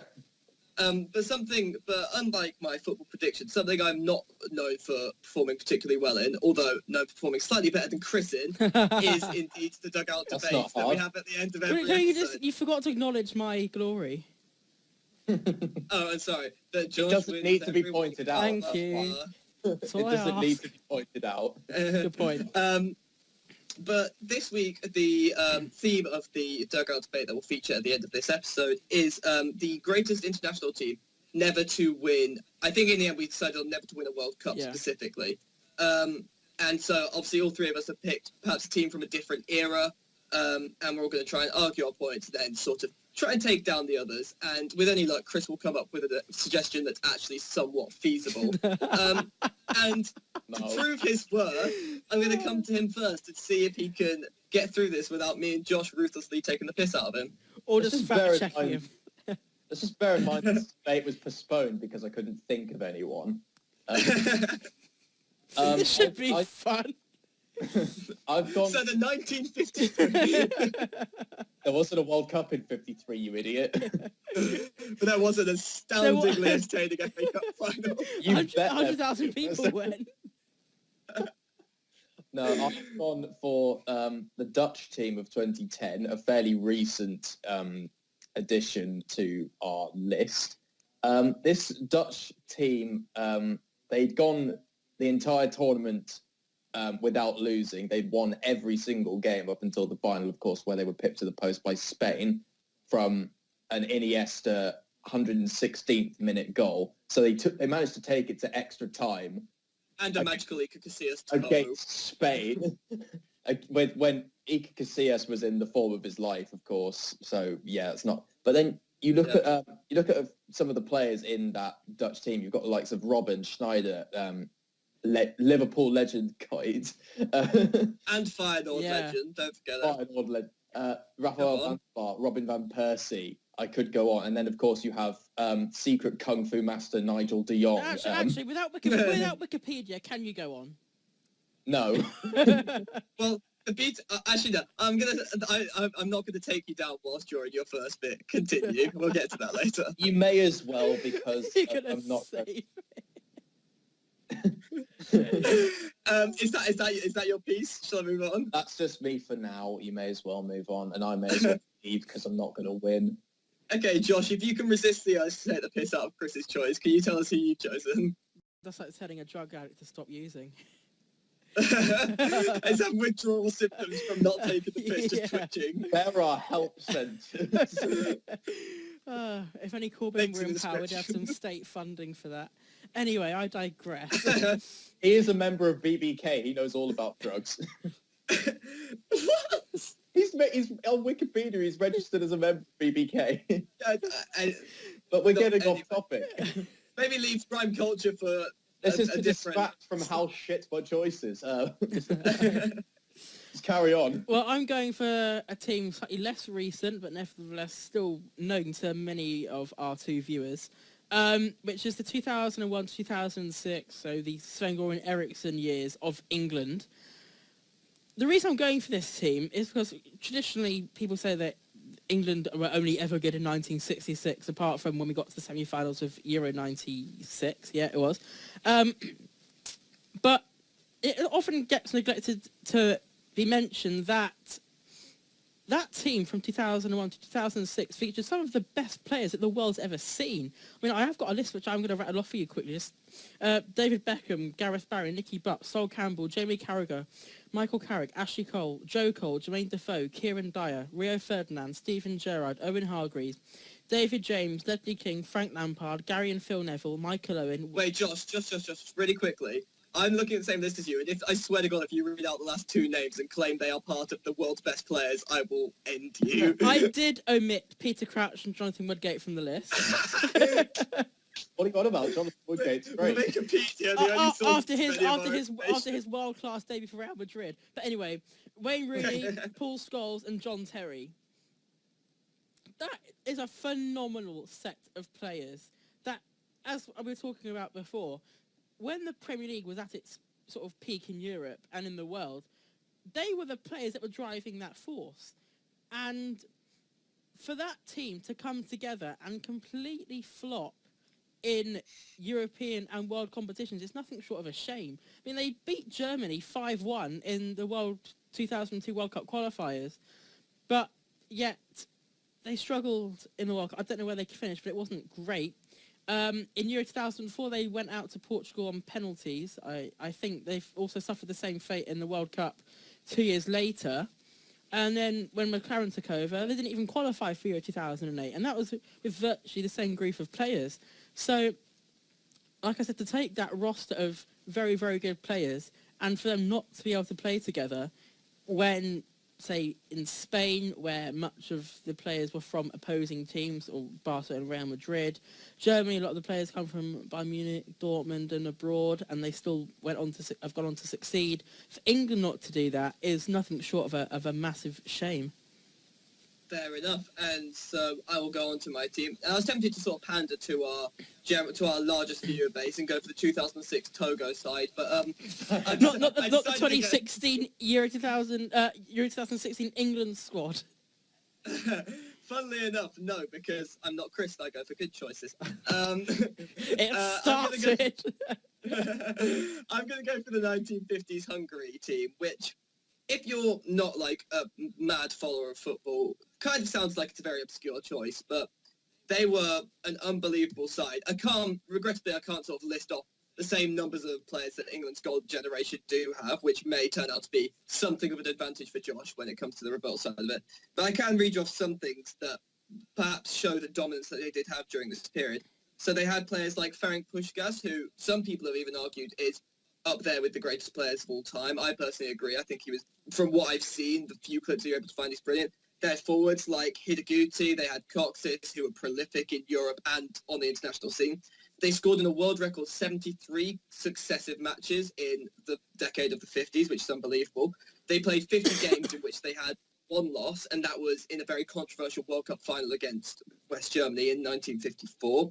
But unlike my football prediction, something I'm not known for performing particularly well in, although known for performing slightly better than Chris in, is indeed the Dugout debate that we have at the end of every episode. You forgot to acknowledge my glory. Oh, I'm sorry. That George It doesn't need to be pointed out. Thank you. It doesn't need to be pointed out. Good point. But this week, the theme of the Dugout debate that will feature at the end of this episode is the greatest international team never to win. I think in the end we decided on never to win a World Cup specifically. And so obviously all three of us have picked perhaps a team from a different era, and we're all going to try and argue our points, then sort of try and take down the others. And with any luck, Chris will come up with a suggestion that's actually somewhat feasible. And to prove his worth, I'm going to come to him first and see if he can get through this without me and Josh ruthlessly taking the piss out of him. Or just fact-checking him. Let's just bear in mind this debate was postponed because I couldn't think of anyone. This should be fun. I've gone... So the 1953... There wasn't a World Cup in 53, you idiot. But that was an astoundingly entertaining FA Cup final. 100,000 people went. No, I've gone for the Dutch team of 2010, a fairly recent addition to our list. This Dutch team, they'd gone the entire tournament without losing. They'd won every single game up until the final, of course, where they were pipped to the post by Spain from an Iniesta 116th minute goal. So they managed to take it to extra time. And a magical Iker Casillas against Spain, when Iker Casillas was in the form of his life, of course. So yeah, it's not. But then you look at some of the players in that Dutch team. You've got the likes of Robben, Schneider, Liverpool legend Kuyt, and Feyenoord legend. Don't forget that. Feyenoord legend, Rafael van Baar, Robin van Persie. I could go on, and then of course you have secret kung fu master Nigel de Jong. Actually, without Wikipedia, can you go on? No. Well, the beat. Actually, no. I'm not gonna take you down whilst you're in your first bit. Continue. We'll get to that later. You may as well, because I'm not. Is that your piece? Shall I move on? That's just me for now. You may as well move on, and I may as well leave because I'm not going to win. Okay, Josh, if you can resist the urge to take the piss out of Chris's choice, can you tell us who you've chosen? That's like telling a drug addict to stop using. Is that withdrawal symptoms from not taking the piss, just twitching? There are help centres. If only Corbyn were in power, we'd have some state funding for that. Anyway, I digress. He is a member of BBK. He knows all about drugs. What? He's on Wikipedia. He's registered as a member of BBK. But we're getting off topic. Maybe leave crime culture for this is a to different... distract from how shit my choices. Just carry on. Well, I'm going for a team slightly less recent, but nevertheless still known to many of our two viewers, which is the 2001-2006, so the Sven-Göran Eriksson years of England. The reason I'm going for this team is because traditionally people say that England were only ever good in 1966, apart from when we got to the semi-finals of Euro 96. Yeah, it was. But it often gets neglected to be mentioned that that team from 2001 to 2006 featured some of the best players that the world's ever seen. I mean, I have got a list which I'm going to rattle off for you quickly. Just David Beckham, Gareth Barry, Nicky Butt, Sol Campbell, Jamie Carragher, Michael Carrick, Ashley Cole, Joe Cole, Jermaine Defoe, Kieran Dyer, Rio Ferdinand, Steven Gerrard, Owen Hargreaves, David James, Ledley King, Frank Lampard, Gary and Phil Neville, Michael Owen. Wait, Josh, just really quickly. I'm looking at the same list as you, and if I swear to God, if you read out the last two names and claim they are part of the world's best players, I will end you. I did omit Peter Crouch and Jonathan Woodgate from the list. What are you on about? Jonathan Woodgate's great. Wikipedia, the only source after his world-class debut for Real Madrid. But anyway, Wayne Rooney, Paul Scholes and John Terry. That is a phenomenal set of players that, as we were talking about before, when the Premier League was at its sort of peak in Europe and in the world, they were the players that were driving that force. And for that team to come together and completely flop in European and world competitions, it's nothing short of a shame. I mean, they beat Germany 5-1 in the World 2002 World Cup qualifiers, but yet they struggled in the World Cup. I don't know where they finished, but it wasn't great. In Euro 2004, they went out to Portugal on penalties. I think they've also suffered the same fate in the World Cup 2 years later. And then when McLaren took over, they didn't even qualify for Euro 2008. And that was with virtually the same group of players. So, like I said, to take that roster of very, very good players and for them not to be able to play together when, say, in Spain, where much of the players were from opposing teams, or Barcelona and Real Madrid. Germany, a lot of the players come from Bayern Munich, Dortmund and abroad, and they still have gone on to succeed. For England not to do that is nothing short of a massive shame. Fair enough, and so I will go on to my team. I was tempted to sort of pander to our largest viewer base and go for the 2006 Togo side, but not the 2016 Euro 2016 England squad. Funnily enough, no, because I'm not Chris. I go for good choices. It started. I'm going to go for the 1950s Hungary team, which, if you're not like a mad follower of football, kind of sounds like it's a very obscure choice, but they were an unbelievable side. Regrettably, I can't sort of list off the same numbers of players that England's golden generation do have, which may turn out to be something of an advantage for Josh when it comes to the rebuttal side of it. But I can read you off some things that perhaps show the dominance that they did have during this period. So they had players like Ferenc Puskás, who some people have even argued is up there with the greatest players of all time. I personally agree. I think he was, from what I've seen, the few clips you're able to find, he's brilliant. They had forwards like Hideguti, they had Coxis, who were prolific in Europe and on the international scene. They scored in a world record 73 successive matches in the decade of the 50s, which is unbelievable. They played 50 games in which they had one loss, and that was in a very controversial World Cup final against West Germany in 1954.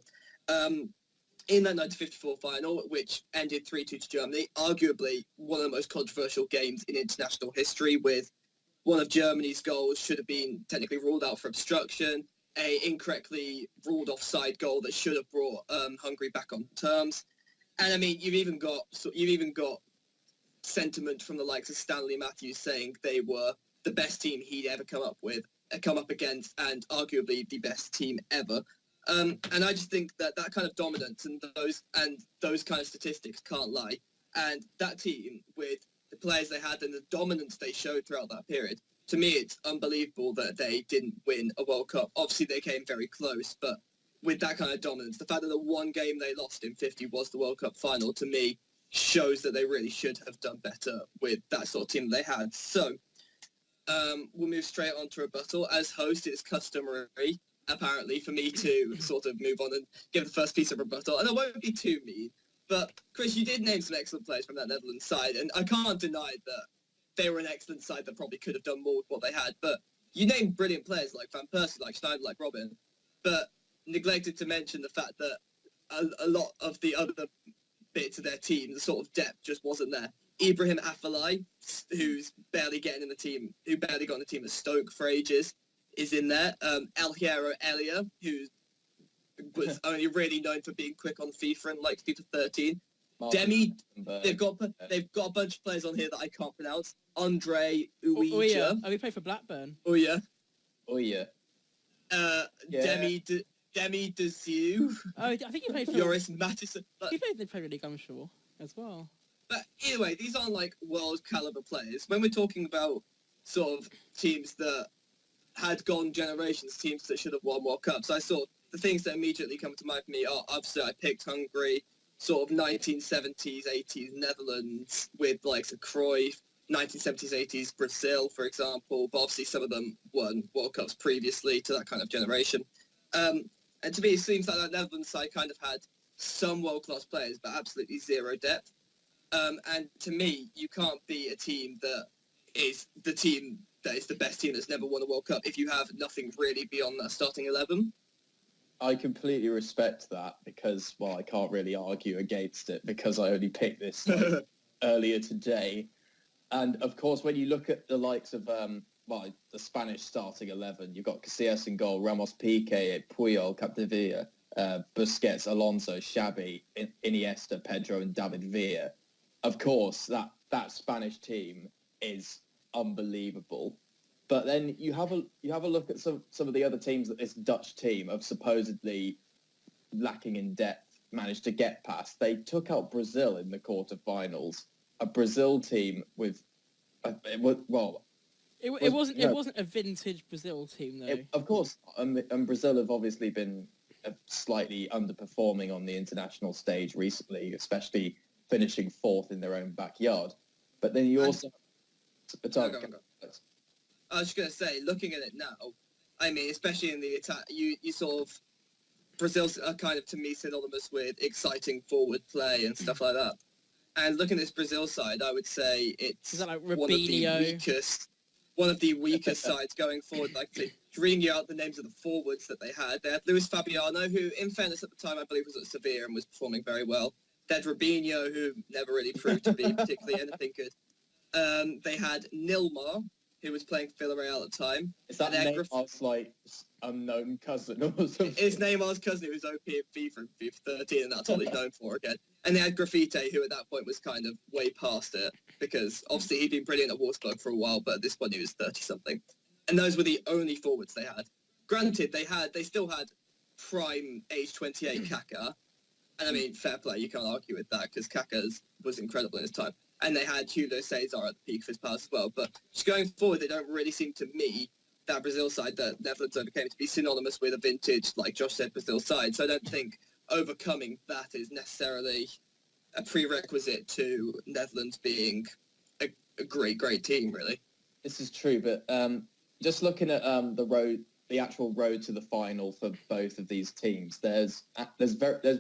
In that 1954 final, which ended 3-2 to Germany, arguably one of the most controversial games in international history, with one of Germany's goals should have been technically ruled out for obstruction, a incorrectly ruled offside goal that should have brought Hungary back on terms. And I mean, you've even got sentiment from the likes of Stanley Matthews saying they were the best team he'd ever come up against, and arguably the best team ever. And I just think that kind of dominance and those kind of statistics can't lie. And that team, with the players they had and the dominance they showed throughout that period, to me, it's unbelievable that they didn't win a World Cup. Obviously, they came very close, but with that kind of dominance, the fact that the one game they lost in 50 was the World Cup final, to me, shows that they really should have done better with that sort of team they had. So we'll move straight on to rebuttal. As host, it's customary, apparently, for me to sort of move on and give the first piece of rebuttal. And I won't be too mean, but Chris, you did name some excellent players from that Netherlands side, and I can't deny that they were an excellent side that probably could have done more with what they had. But you named brilliant players like Van Persie, like Schneider, like Robin, but neglected to mention the fact that a lot of the other bits of their team, the sort of depth just wasn't there. Ibrahim Afellay, who's barely got in the team at Stoke for ages, is in there. El Hierro Elia, who was only really known for being quick on FIFA and like FIFA 13. They've got a bunch of players on here that I can't pronounce. Andre Uija. Oh, he played for Blackburn. Uija. Demi Deziu. Oh, I think he played for Joris Mattisson. He played in the Premier League, I'm sure, as well. But either way, these aren't like world caliber players. When we're talking about sort of teams that had gone generations, teams that should have won World Cups. I saw the things that immediately come to mind for me are, obviously, I picked Hungary, sort of 1970s, 80s Netherlands with like Cruyff, 1970s, 80s Brazil, for example, but obviously some of them won World Cups previously to that kind of generation. And to me, it seems like that Netherlands side kind of had some world-class players, but absolutely zero depth. And to me, you can't be a team that is the team that is the best team that's never won a World Cup if you have nothing really beyond that starting 11. I completely respect that because, well, I can't really argue against it because I only picked this earlier today. And, of course, when you look at the likes of, the Spanish starting 11, you've got Casillas in goal, Ramos, Piqué, Puyol, Capdevila, Busquets, Alonso, Xavi, Iniesta, Pedro and David Villa. Of course, that Spanish team is unbelievable. But then you have a look at some of the other teams that this Dutch team of supposedly lacking in depth managed to get past. They took out Brazil in the quarterfinals. A Brazil team with, It wasn't a vintage Brazil team though. Of course, and Brazil have obviously been slightly underperforming on the international stage recently, especially finishing fourth in their own backyard. But then you also... I was just going to say, looking at it now, I mean, especially in the attack, you sort of... Brazil's are kind of, to me, synonymous with exciting forward play and stuff like that. And looking at this Brazil side, I would say it's like one of the weakest sides going forward. Like, reading you out the names of the forwards that they had. They had Luis Fabiano, who, in fairness, at the time, I believe was at Sevilla and was performing very well. They had Robinho, who never really proved to be particularly anything good. They had Nilmar, who was playing for Villarreal at the time. Is that Neymar's, unknown cousin or something? It's Neymar's cousin who was OP in FIFA in FIFA 13, and that's all he's known for again. And they had Graffiti, who at that point was kind of way past it, because obviously he'd been brilliant at Wolfsburg for a while, but at this point he was 30-something. And those were the only forwards they had. Granted, they still had prime age 28 Kaká, and I mean, fair play, you can't argue with that, because Kaká was incredible in his time. And they had Julio Cesar at the peak of his powers as well. But just going forward, they don't really seem to me, that Brazil side that Netherlands overcame, to be synonymous with a vintage, like Josh said, Brazil side. So I don't think overcoming that is necessarily a prerequisite to Netherlands being a great, great team, really. This is true, but just looking at the actual road to the final for both of these teams, there's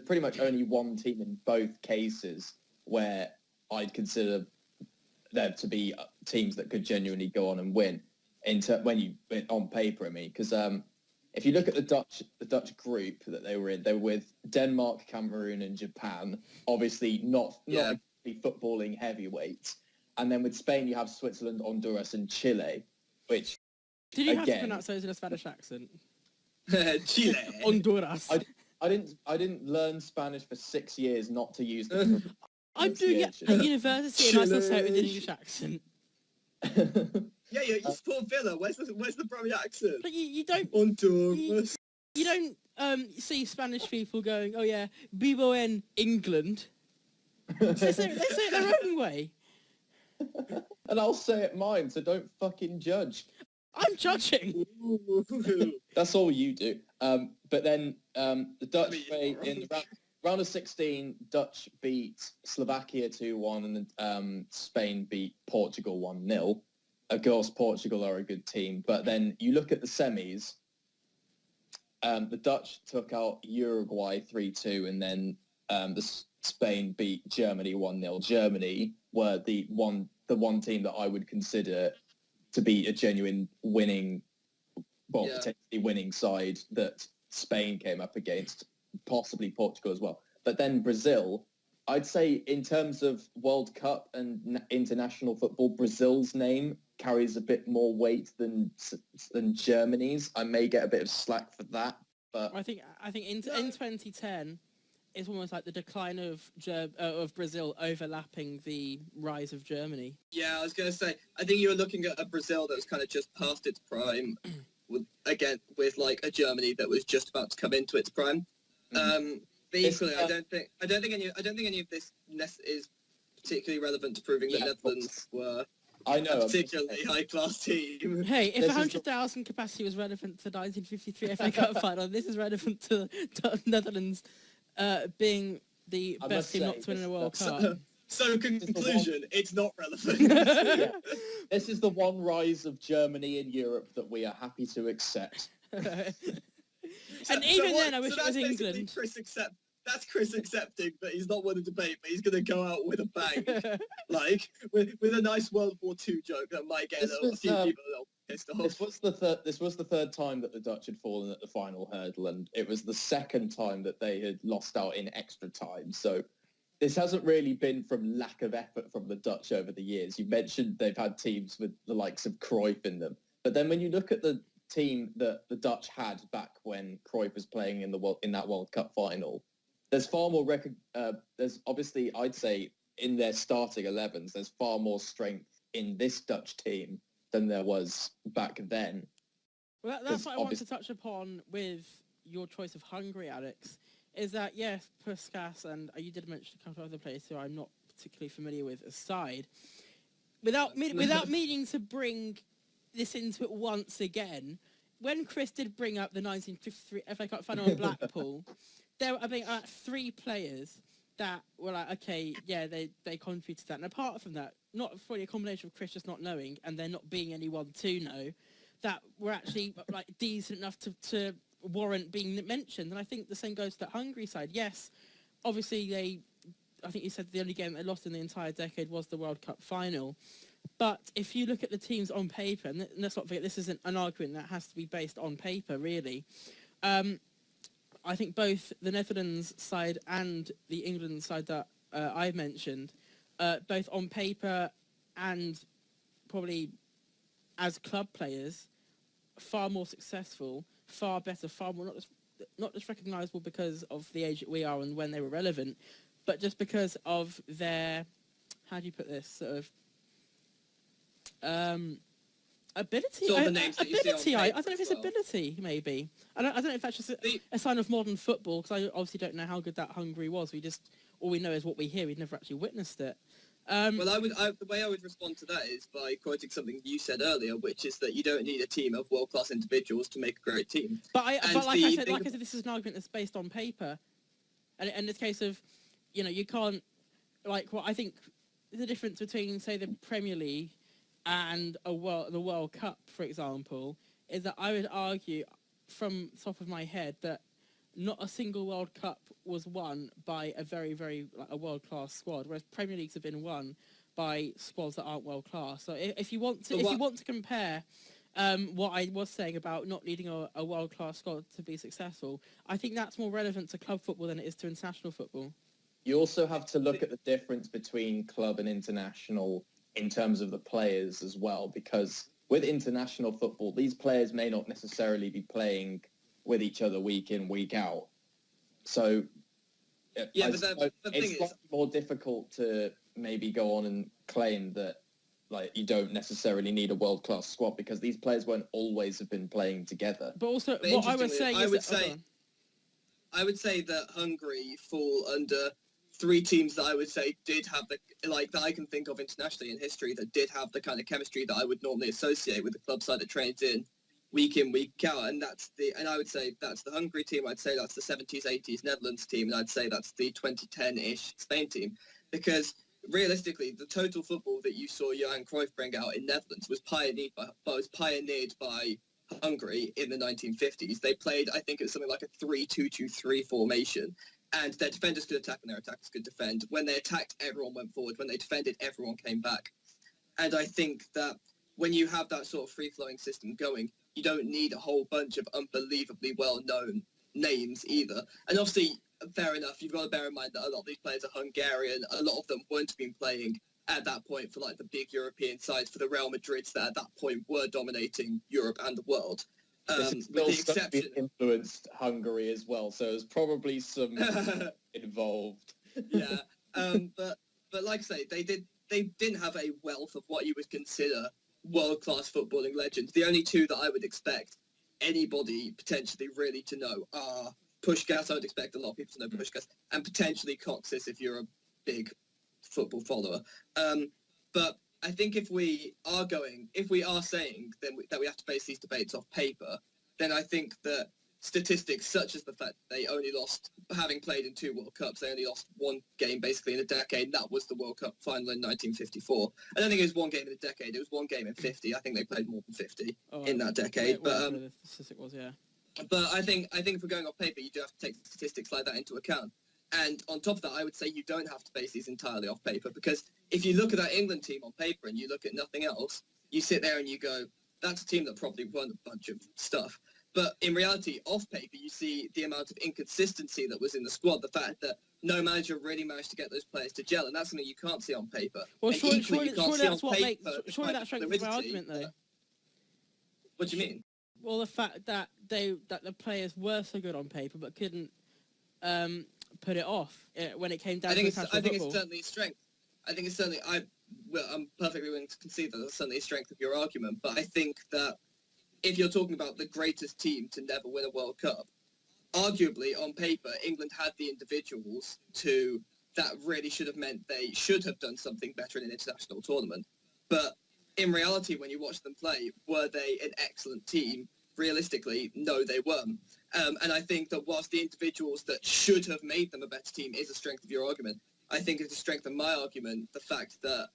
pretty much only one team in both cases where I'd consider there to be teams that could genuinely go on and win. On paper, I mean, because if you look at the Dutch group that they were in, they were with Denmark, Cameroon, and Japan. Obviously, not footballing heavyweights. And then with Spain, you have Switzerland, Honduras, and Chile. Which did you have to pronounce those in a Spanish accent? Chile, Honduras. I didn't learn Spanish for 6 years not to use the. I'm doing it at university and I still say it with an English accent. Yeah, you support Villa. Where's the Brummy accent? But you don't... Honduras. You don't see Spanish people going, oh yeah, vivo en England. They say it their own way. And I'll say it mine, so don't fucking judge. I'm judging. That's all you do. But then the Dutch in the round of 16, Dutch beat Slovakia 2-1 and then Spain beat Portugal 1-0. Of course, Portugal are a good team. But then you look at the semis, the Dutch took out Uruguay 3-2 and then the Spain beat Germany 1-0. Germany were the one team that I would consider to be a genuine winning, potentially winning side that Spain came up against, possibly Portugal as well. But then Brazil, I'd say in terms of World Cup and international football, Brazil's name carries a bit more weight than Germany's. I may get a bit of slack for that, but I think in 2010, it's almost like the decline of Brazil overlapping the rise of Germany. Yeah, I was going to say, I think you were looking at a Brazil that was kind of just past its prime, with like a Germany that was just about to come into its prime. But equally, I don't think any of this is particularly relevant to proving that Netherlands were I know. a particularly high-class team. Hey, if This is 100,000 capacity was relevant to the 1953 FA Cup final, this is relevant to Netherlands being the I best must team not say, to win a this- World So, Cup. so conclusion, it's not relevant. Yeah. This is the one rise of Germany in Europe that we are happy to accept. And even then, I wish it was that's basically England. That's Chris accepting that he's not won a debate, but he's going to go out with a bang, like with a nice World War II joke that might get a few people a little pissed off. This was the third time that the Dutch had fallen at the final hurdle, and it was the second time that they had lost out in extra time. So this hasn't really been from lack of effort from the Dutch over the years. You mentioned they've had teams with the likes of Cruyff in them, but then when you look at the team that the Dutch had back when Cruyff was playing in that World Cup final, there's far more there's obviously, I'd say, in their starting 11s, there's far more strength in this Dutch team than there was back then. Well, that's what I want to touch upon with your choice of Hungary, Alex, is that, yes, Puskas, and you did mention a couple of other players who I'm not particularly familiar with aside, without meaning to bring this into it once again, when Chris did bring up the 1953 FA Cup final in Blackpool, there were, I think, 3 players that were like, okay, yeah, they contributed to that. And apart from that, not fully a combination of Chris just not knowing and there not being anyone to know, that were actually like decent enough to warrant being mentioned. And I think the same goes to that Hungary side. Yes, obviously I think you said the only game they lost in the entire decade was the World Cup final. But if you look at the teams on paper, and let's not forget this isn't an argument that has to be based on paper, really. I think both the Netherlands side and the England side that I mentioned, both on paper and probably as club players, far more successful, far better, far more not just recognisable because of the age that we are and when they were relevant, but just because of their, how do you put this, sort of ability. Sort of the names that you see on ability. I paper don't know if it's as well. ability. Maybe I don't know if that's just a sign of modern football, because I obviously don't know how good that Hungary was. All we know is what we hear. We've never actually witnessed it. Well, the way I would respond to that is by quoting something you said earlier, which is that you don't need a team of world-class individuals to make a great team. But like I said, this is an argument that's based on paper, and in this case of, you can't, like, what I think the difference between, say, the Premier League and the World Cup, for example, is that I would argue from the top of my head that not a single World Cup was won by a very, very a world-class squad, whereas Premier Leagues have been won by squads that aren't world-class. So if you want to compare what I was saying about not needing a world-class squad to be successful, I think that's more relevant to club football than it is to international football. You also have to look at the difference between club and international in terms of the players as well, because with international football, these players may not necessarily be playing with each other week in, week out. So it's slightly more difficult to maybe go on and claim that you don't necessarily need a world-class squad, because these players won't always have been playing together. But also, what I was saying I would say that Hungary fall under 3 teams that I would say did have that I can think of internationally in history that did have the kind of chemistry that I would normally associate with the club side that trains in, week out, and I would say that's the Hungary team. I'd say that's the 70s, 80s Netherlands team, and I'd say that's the 2010-ish Spain team, because realistically, the total football that you saw Johan Cruyff bring out in Netherlands was pioneered by Hungary in the 1950s. They played, I think it was something like a 3-2-2-3 formation, and their defenders could attack and their attackers could defend. When they attacked, everyone went forward. When they defended, everyone came back. And I think that when you have that sort of free-flowing system going, you don't need a whole bunch of unbelievably well-known names either. And obviously, fair enough, you've got to bear in mind that a lot of these players are Hungarian. A lot of them weren't been playing at that point for the big European sides, for the Real Madrids that at that point were dominating Europe and the world. With the exception, influenced Hungary as well, so there's probably some involved. Yeah, but like I say, they didn't have a wealth of what you would consider world-class footballing legends. The only 2 that I would expect anybody potentially really to know are Puskás. I would expect a lot of people to know Puskás, and potentially Coxis if you're a big football follower. But I think if we are saying that we have to base these debates off paper, then I think that statistics such as the fact that they only lost, having played in 2 World Cups, they only lost 1 game basically in a decade. That was the World Cup final in 1954. I don't think it was 1 game in a decade. It was 1 game in 50. I think they played more than 50 in that decade. The statistic was, yeah. But I think if we're going off paper, you do have to take statistics like that into account. And on top of that, I would say you don't have to base these entirely off paper, because if you look at that England team on paper and you look at nothing else, you sit there and you go, that's a team that probably won a bunch of stuff. But in reality, off paper, you see the amount of inconsistency that was in the squad, the fact that no manager really managed to get those players to gel, and that's something you can't see on paper. Well, surely that's what makes that strengthens my argument, though. What do you mean? Well, the fact that the players were so good on paper but couldn't put it off when it came down to international football. I think it's certainly a strength. I think it's certainly... I'm perfectly willing to concede that that's certainly a strength of your argument, but I think that if you're talking about the greatest team to never win a World Cup, arguably, on paper, England had the individuals that really should have meant they should have done something better in an international tournament. But in reality, when you watch them play, were they an excellent team? Realistically, no, they weren't. And I think that whilst the individuals that should have made them a better team is a strength of your argument, I think it's a strength of my argument, the fact that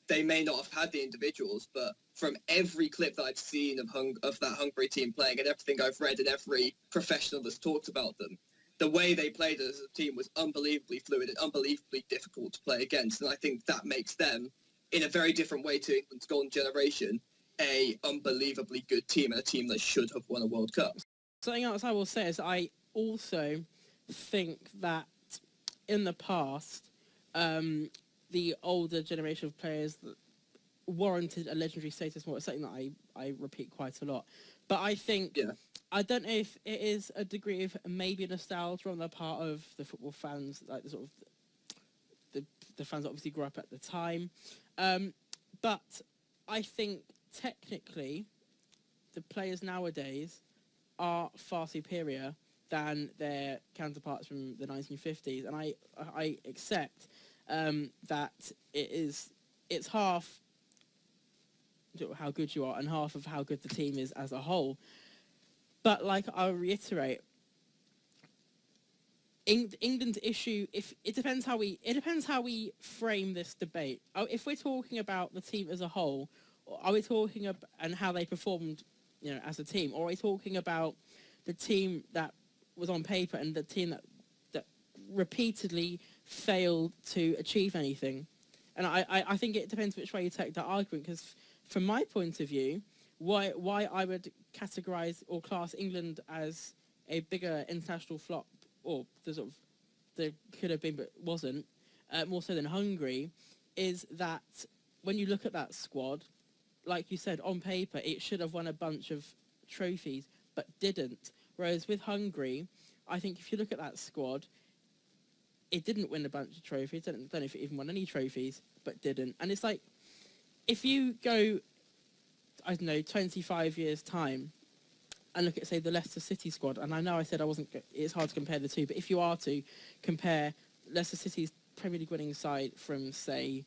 they may not have had the individuals, but from every clip that I've seen of that Hungary team playing and everything I've read and every professional that's talked about them, the way they played as a team was unbelievably fluid and unbelievably difficult to play against. And I think that makes them, in a very different way to England's golden generation, a unbelievably good team and a team that should have won a World Cup. Something else I will say is I also think that in the past, the older generation of players that warranted a legendary status more. It's something that I repeat quite a lot. But I think, I don't know if it is a degree of maybe nostalgia on the part of the football fans, like the sort of the fans that obviously grew up at the time. But I think technically the players nowadays are far superior than their counterparts from the 1950s. And I accept that it's half how good you are and half of how good the team is as a whole. But like I'll reiterate, England's issue, it depends how we frame this debate. If we're talking about the team as a whole, are we talking about and how they performed, as a team, or are we talking about the team that was on paper and the team that repeatedly failed to achieve anything? And I think it depends which way you take that argument, because from my point of view, why I would categorise or class England as a bigger international flop, or there could have been but wasn't, more so than Hungary, is that when you look at that squad, like you said, on paper, it should have won a bunch of trophies, but didn't. Whereas with Hungary, I think if you look at that squad, it didn't win a bunch of trophies. I don't know if it even won any trophies, but didn't. And it's like, if you go, I don't know, 25 years' time, and look at, say, the Leicester City squad, and I know I said it's hard to compare the two, but if you are to compare Leicester City's Premier League winning side from, say,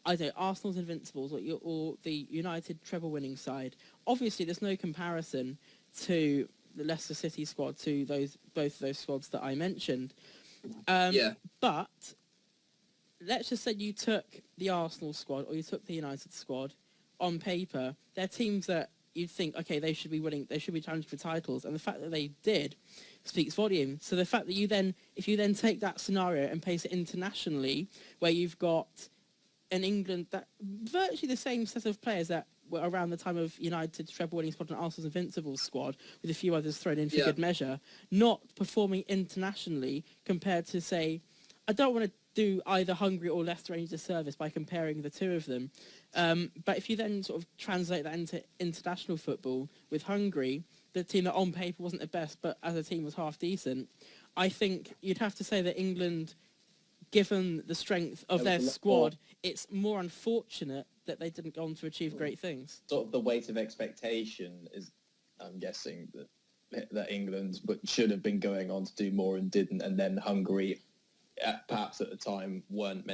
I don't know, Arsenal's Invincibles or the United treble winning side, obviously there's no comparison to the Leicester City squad to both of those squads that I mentioned. But let's just say you took the Arsenal squad or you took the United squad. On paper, they're teams that you'd think, okay, they should be winning, they should be challenging for titles, and the fact that they did speaks volume. So the fact that if you then take that scenario and place it internationally, where you've got an England that virtually the same set of players that were around the time of United's treble winning squad and Arsenal's Invincibles squad, with a few others thrown in for good measure, not performing internationally compared to, say, I don't want to do either Hungary or Leicester any disservice by comparing the two of them. But if you then sort of translate that into international football, with Hungary, the team that on paper wasn't the best, but as a team was half decent, I think you'd have to say that England, given the strength of their squad, it's more unfortunate that they didn't go on to achieve great things. Sort of the weight of expectation is, I'm guessing, that England should have been going on to do more and didn't, and then Hungary, perhaps at the time, weren't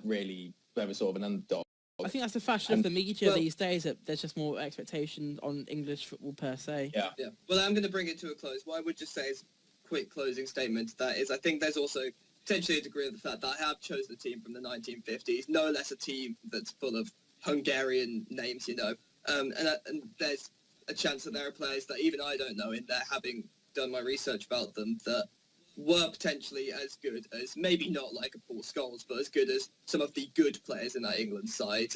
really, they were sort of an underdog football. I think that's the fashion of And- the media well- these days, that there's just more expectation on English football per se. Yeah. Yeah. Well, I'm going to bring it to a close. What I would just say is quick closing statement. That is, I think there's also potentially a degree of the fact that I have chosen a team from the 1950s, no less a team that's full of Hungarian names, and there's a chance that there are players that even I don't know in there, having done my research about them, that were potentially as good as, maybe not like a Paul Scholes, but as good as some of the good players in that England side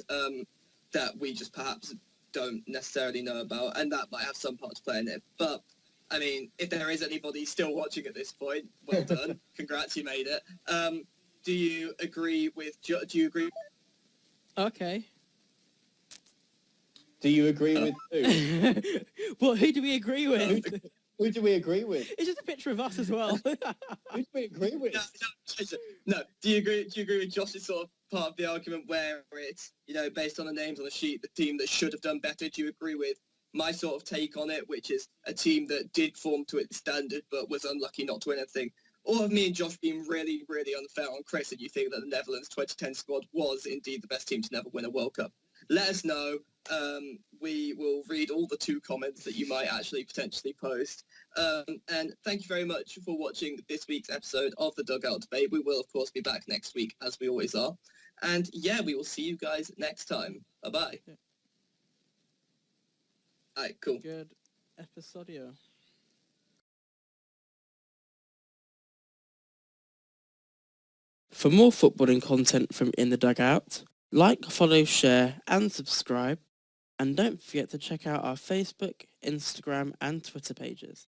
that we just perhaps don't necessarily know about, and that might have some part to play in it. But I mean, if there is anybody still watching at this point, well done. Congrats, you made it. Do you agree with... Do you agree? Okay. Do you agree with who? Well, who do we agree with? Who do we agree with? It's just a picture of us as well. Who do we agree with? No. Do you agree with Josh's sort of part of the argument where it's, based on the names on the sheet, the team that should have done better? Do you agree with my sort of take on it, which is a team that did form to its standard but was unlucky not to win anything? Or have me and Josh been really, really unfair on Chris, and you think that the Netherlands 2010 squad was indeed the best team to never win a World Cup? Let us know. We will read all the 2 comments that you might actually potentially post. And thank you very much for watching this week's episode of the Dugout Debate. We will, of course, be back next week, as we always are. And yeah, we will see you guys next time. Bye-bye. Yeah. All right, cool. Good episodio. For more footballing content from In the Dugout, like, follow, share and subscribe. And don't forget to check out our Facebook, Instagram and Twitter pages.